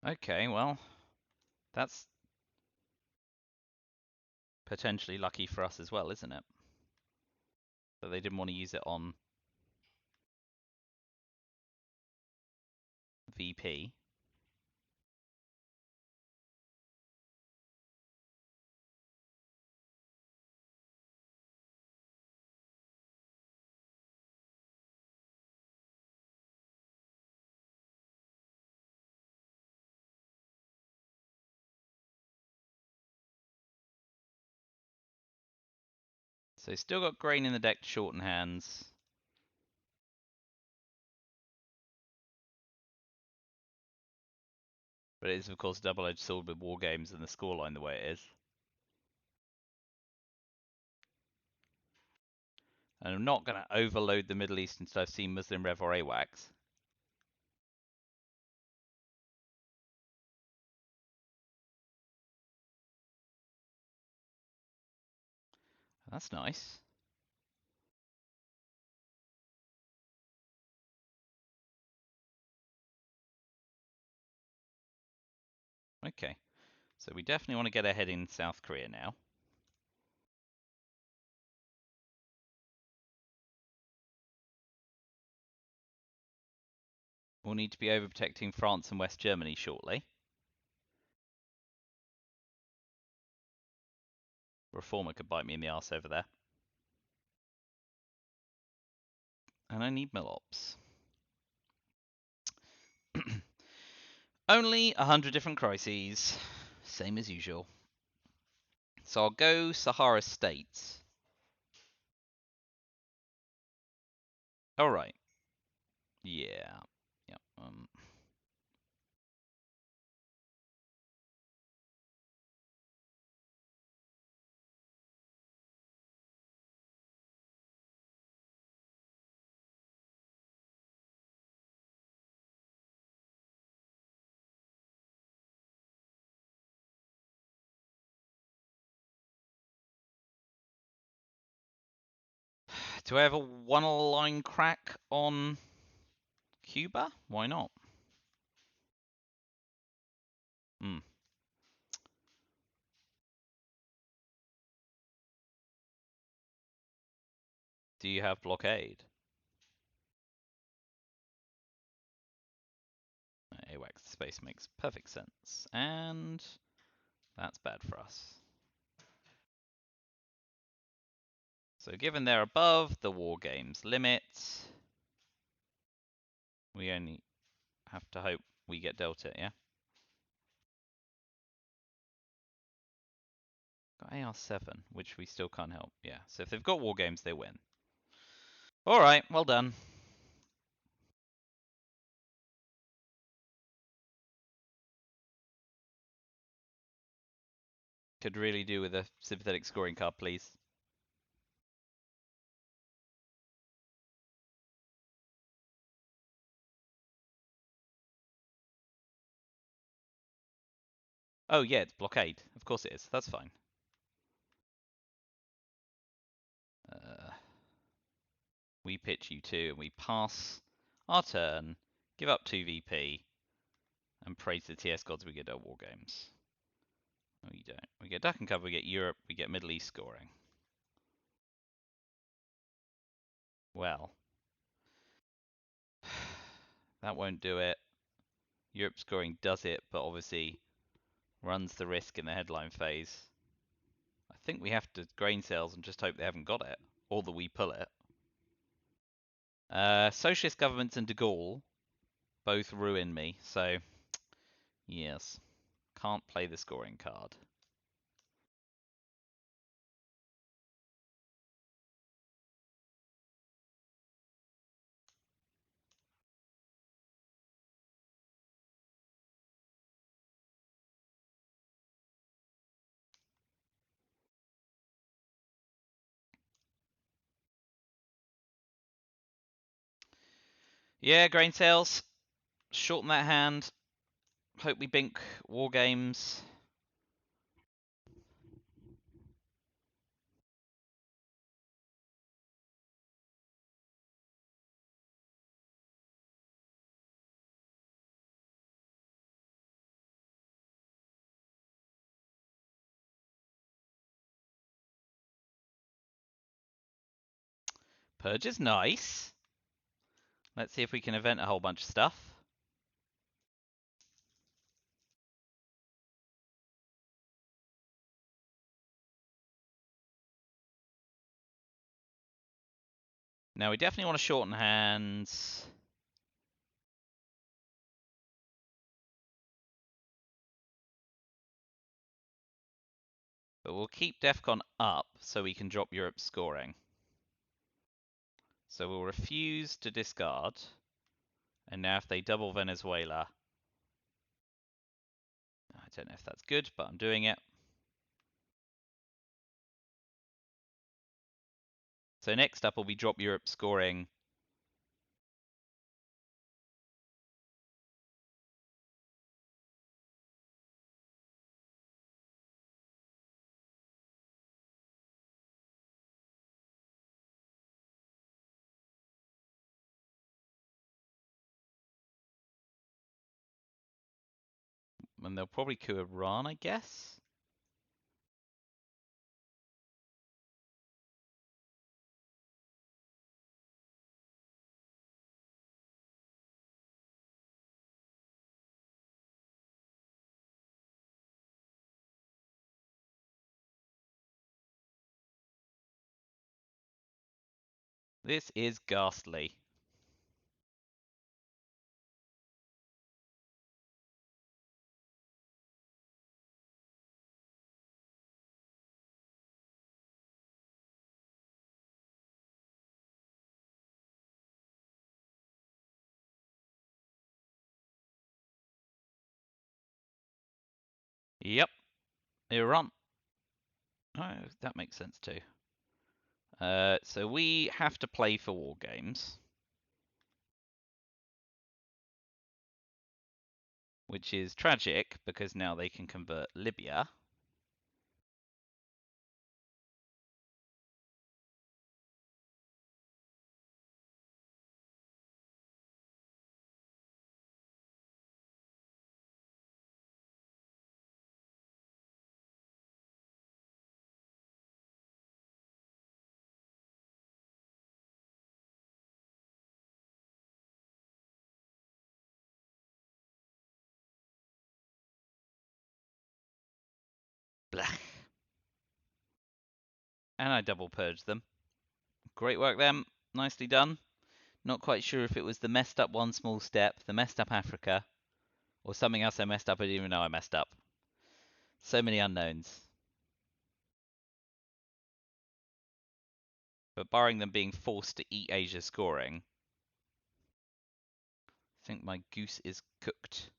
Okay, well, that's potentially lucky for us as well, isn't it? But they didn't want to use it on VP. So still got grain in the deck to shorten hands. But it is, of course, a double-edged sword with war games and the scoreline the way it is. And I'm not going to overload the Middle East until I've seen Muslim Rev or AWACS. That's nice. Okay, so we definitely want to get ahead in South Korea now. We'll need to be overprotecting France and West Germany shortly. Reformer could bite me in the arse over there. And I need Milops. Only 100 different crises. Same as usual. So I'll go Sahara States. Alright. Yeah. Yep. Do I have a one-line crack on Cuba? Why not? Hmm. Do you have blockade? AWACS space makes perfect sense. And that's bad for us. So given they're above the war games limit, we only have to hope we get dealt it, yeah? Got AR7, which we still can't help. Yeah, so if they've got war games, they win. Alright, well done. Could really do with a sympathetic scoring card, please. Oh yeah, it's blockade. Of course it is. That's fine. We pitch you 2, and we pass our turn, give up 2 VP, and praise the TS gods we get our war games. We don't. We get duck and cover, we get Europe, we get Middle East scoring. Well, that won't do it. Europe scoring does it, but obviously runs the risk in the headline phase. I think we have to grain sales and just hope they haven't got it, or that we pull it. Socialist governments and De Gaulle both ruin me, so yes, can't play the scoring card. Yeah, grain sales. Shorten that hand. Hope we bink war games. Purge is nice. Let's see if we can event a whole bunch of stuff. Now we definitely want to shorten hands. But we'll keep DEFCON up so we can drop Europe's scoring. So we'll refuse to discard. And now if they double Venezuela, I don't know if that's good, but I'm doing it. So next up will be drop Europe scoring. And they'll probably coup Iran, I guess. This is ghastly. Yep, Iran. Oh, that makes sense too. So we have to play for war games, which is tragic because now they can convert Libya. Blah. And I double purged them. Great work, them. Nicely done. Not quite sure if it was the messed up one small step, the messed up Africa, or something else I messed up I didn't even know I messed up. So many unknowns. But barring them being forced to eat Asia scoring, I think my goose is cooked.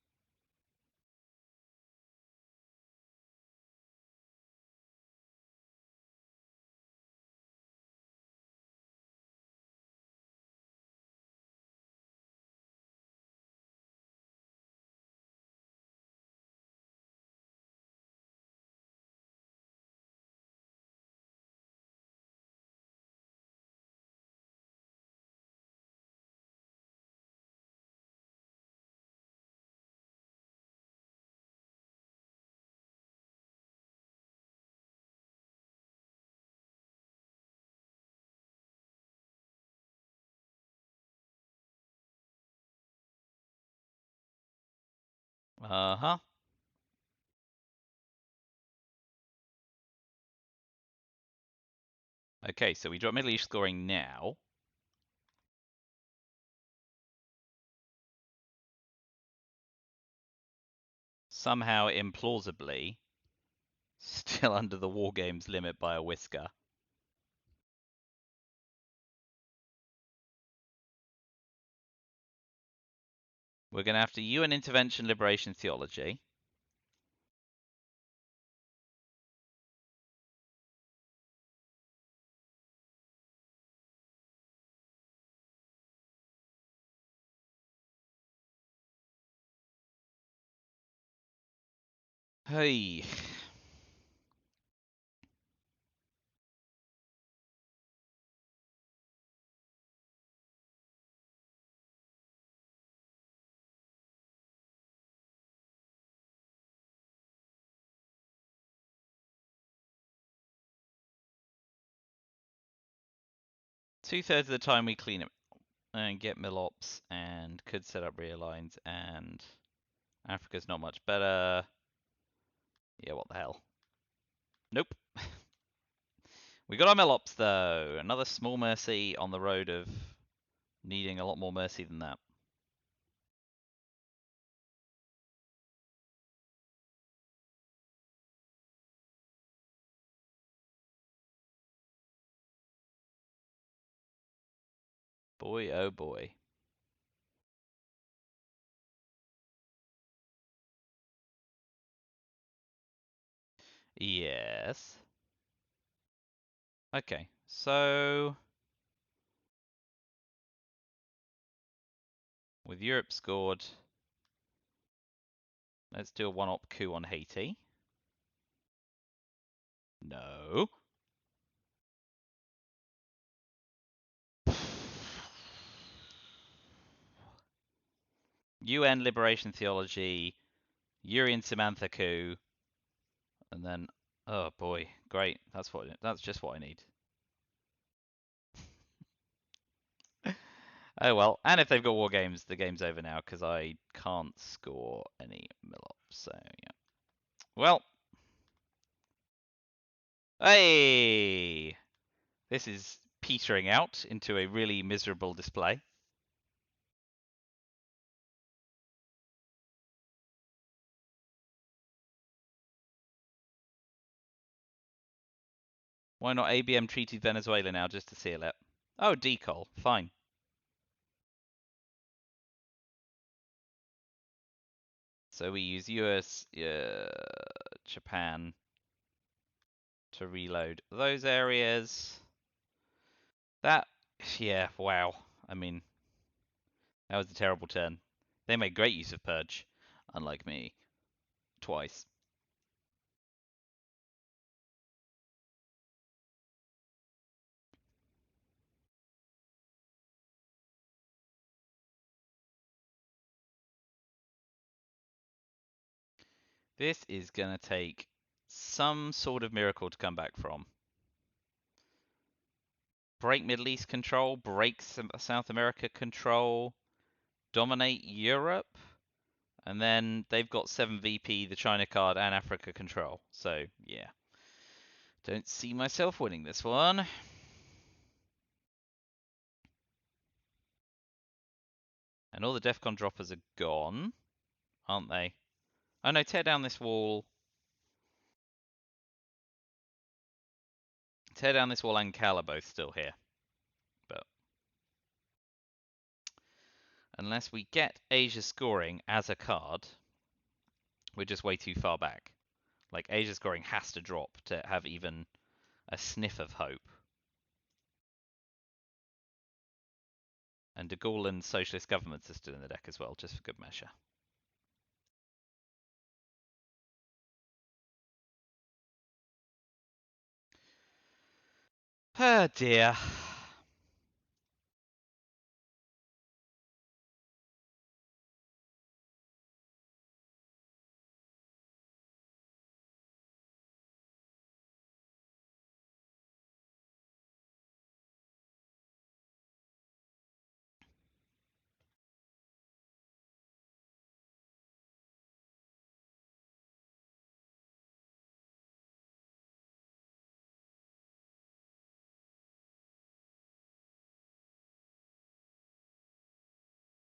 Uh-huh. Okay, so we drop Middle East scoring now. Somehow, implausibly, still under the War Games limit by a whisker. We're going to have to UN intervention, liberation, theology. Hey. Two-thirds of the time we clean it and get mill-ops and could set up rear lines, and Africa's not much better. Yeah, what the hell? Nope. We got our mill-ops though. Another small mercy on the road of needing a lot more mercy than that. Boy, oh boy. Yes. Okay, so with Europe scored, let's do a one-op coup on Haiti. No. UN liberation theology, Yuri and Samantha coup, and then oh boy, great. That's just what I need. Oh well, and if they've got war games, the game's over now because I can't score any mill-ops. So yeah. Well, hey, this is petering out into a really miserable display. Why not ABM treated Venezuela now just to seal it? Oh, decol, fine. So we use US, Japan to reload those areas. That, yeah, wow. I mean, that was a terrible turn. They made great use of Purge, unlike me, twice. This is going to take some sort of miracle to come back from. Break Middle East control, break South America control, dominate Europe, and then they've got 7 VP, the China card, and Africa control. So, yeah. Don't see myself winning this one. And all the DEFCON droppers are gone, aren't they? Oh no, tear down this wall. Tear down this wall and Cal are both still here. But unless we get Asia scoring as a card, we're just way too far back. Like, Asia scoring has to drop to have even a sniff of hope. And de Gaulle and socialist governments are still in the deck as well, just for good measure. Oh dear.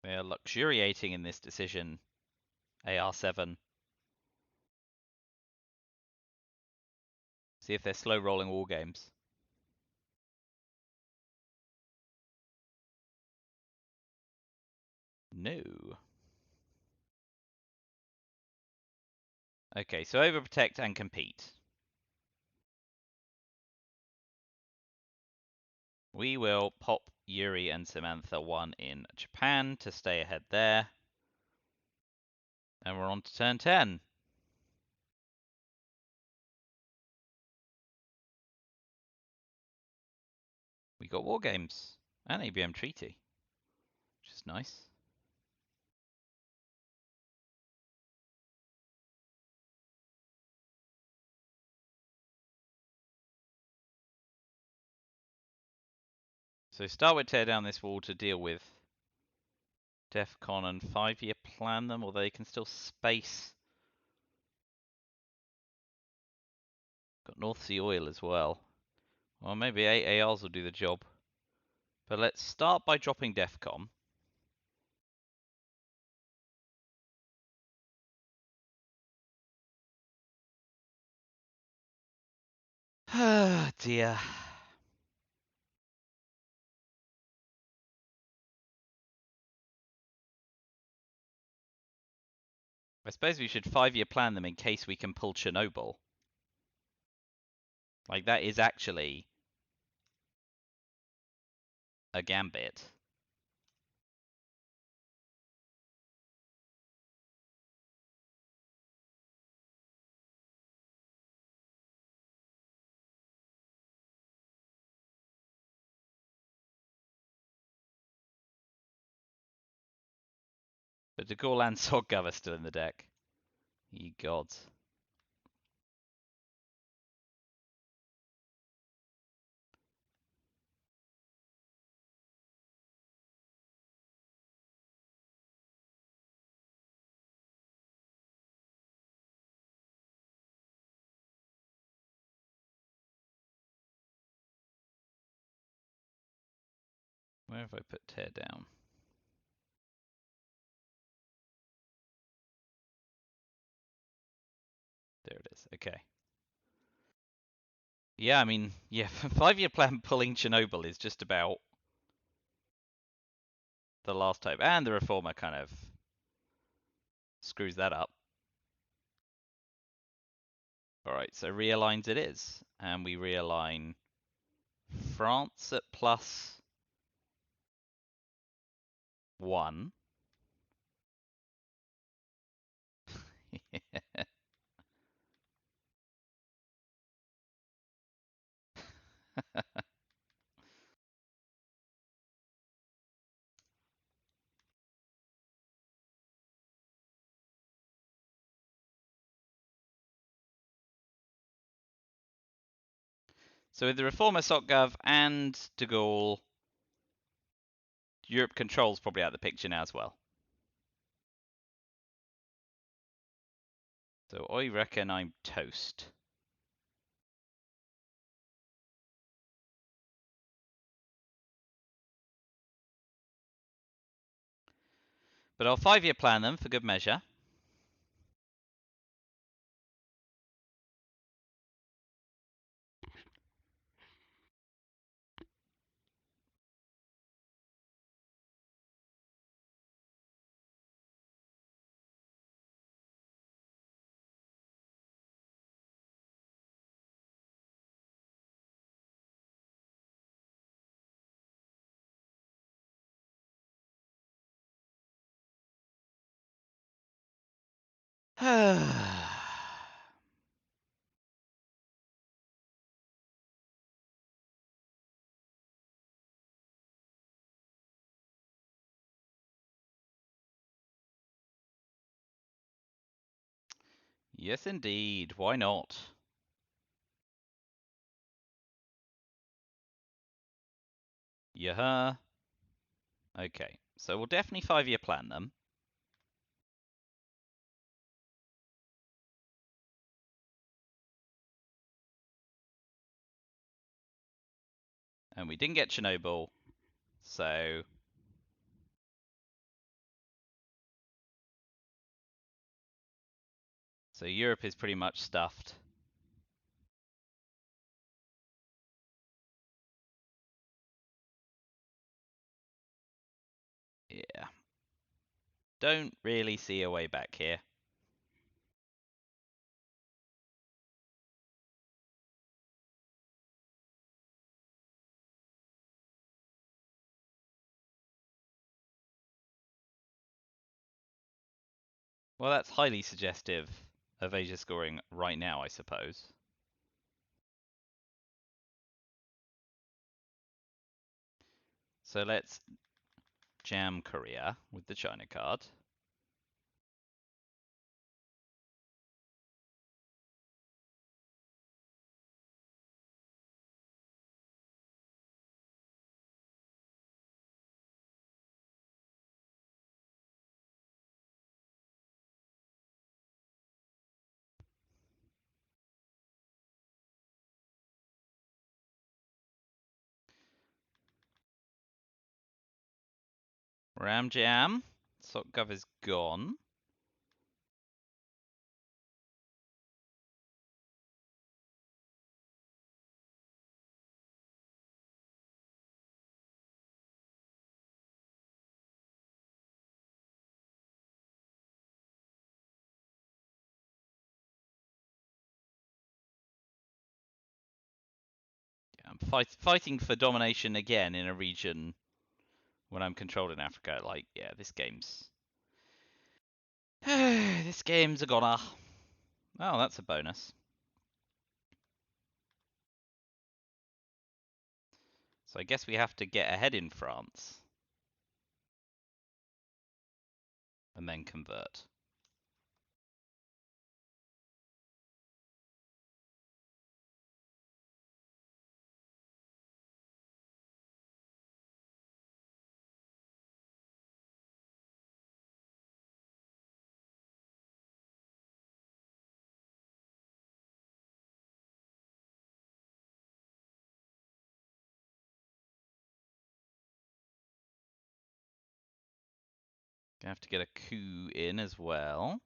We are luxuriating in this decision, AR7. See if they're slow rolling war games. No. Okay, so overprotect and compete. We will pop Yuri and Samantha 1 in Japan to stay ahead there. And we're on to turn 10. We got war games and ABM treaty, which is nice. So start with tear down this wall to deal with DEFCON and 5-year plan them, although they can still space. Got North Sea oil as well. Well, maybe 8 ARs will do the job. But let's start by dropping DEFCON. Ah, dear. I suppose we should 5-year plan them in case we can pull Chernobyl. Like, that is actually a gambit. But de Gaulle and Soggov are still in the deck. Ye gods. Where have I put tear down? There it is. Okay. Yeah, I mean, yeah, 5-year plan pulling Chernobyl is just about the last hope. And the Reformer kind of screws that up. Alright, so realigns it is. And we realign France at +1. So with the Reformer, Sotgov, and de Gaulle, Europe control's probably out of the picture now as well. So I reckon I'm toast. But I'll 5-year plan them for good measure. Yes, indeed. Why not? Yeah. Okay, so we'll definitely 5-year plan them. And we didn't get Chernobyl, so Europe is pretty much stuffed. Yeah. Don't really see a way back here. Well, that's highly suggestive of Asia scoring right now, I suppose. So let's jam Korea with the China card. Ram jam. Sotgov is gone. Yeah, I'm fighting for domination again in a region when I'm controlling Africa. Like, yeah, this game's this game's a goner. Oh, that's a bonus. So I guess we have to get ahead in France and then convert. Gonna have to get a coup in as well.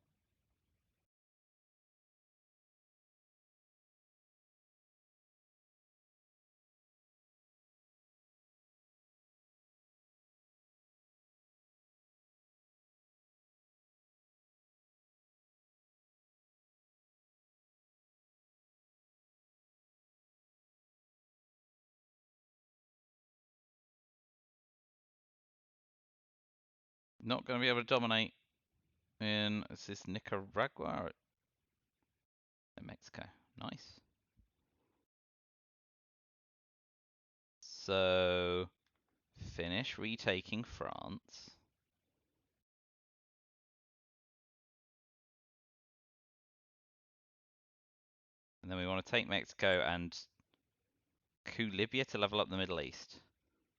Not gonna be able to dominate in, is this Nicaragua or Mexico? Nice. So finish retaking France. And then we want to take Mexico and coup Libya to level up the Middle East.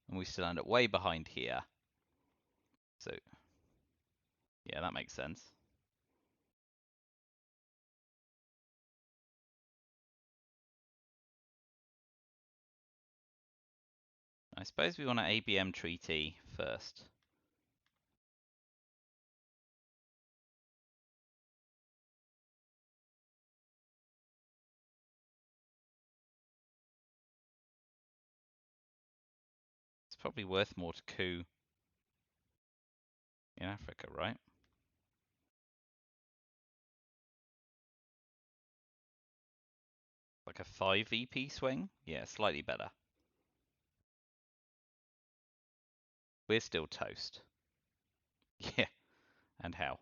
And we still end up way behind here. So yeah, that makes sense. I suppose we want an ABM treaty first. probably worth more to coup in Africa, right? Like a 5 VP swing? Yeah, slightly better. We're still toast. Yeah, and how?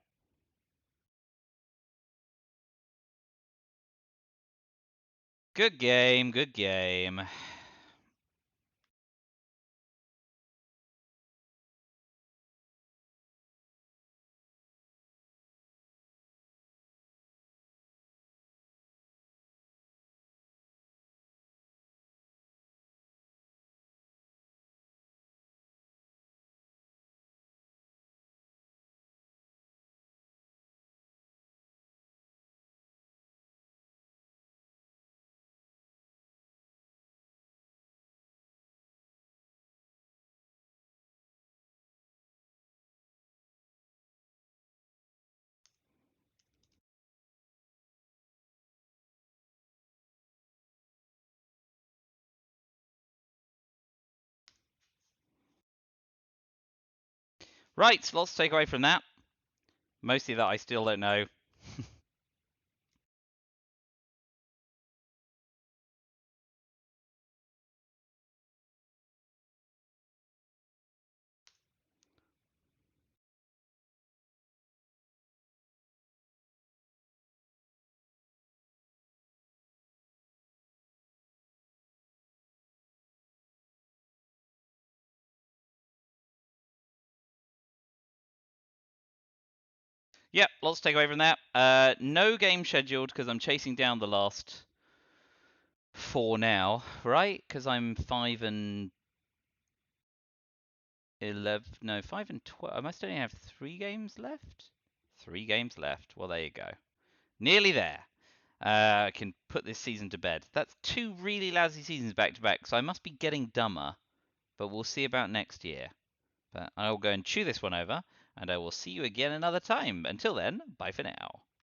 Good game, good game. Right, lots to take away from that. Mostly that I still don't know. Yep, lots to take away from that. No game scheduled because I'm chasing down the last 4 now, right? Because I'm 5 and 11. No, 5 and 12. I must only have 3 games left. 3 games left. Well, there you go. Nearly there. I can put this season to bed. That's 2 really lousy seasons back to back, so I must be getting dumber. But we'll see about next year. But I'll go and chew this one over, and I will see you again another time. Until then, bye for now.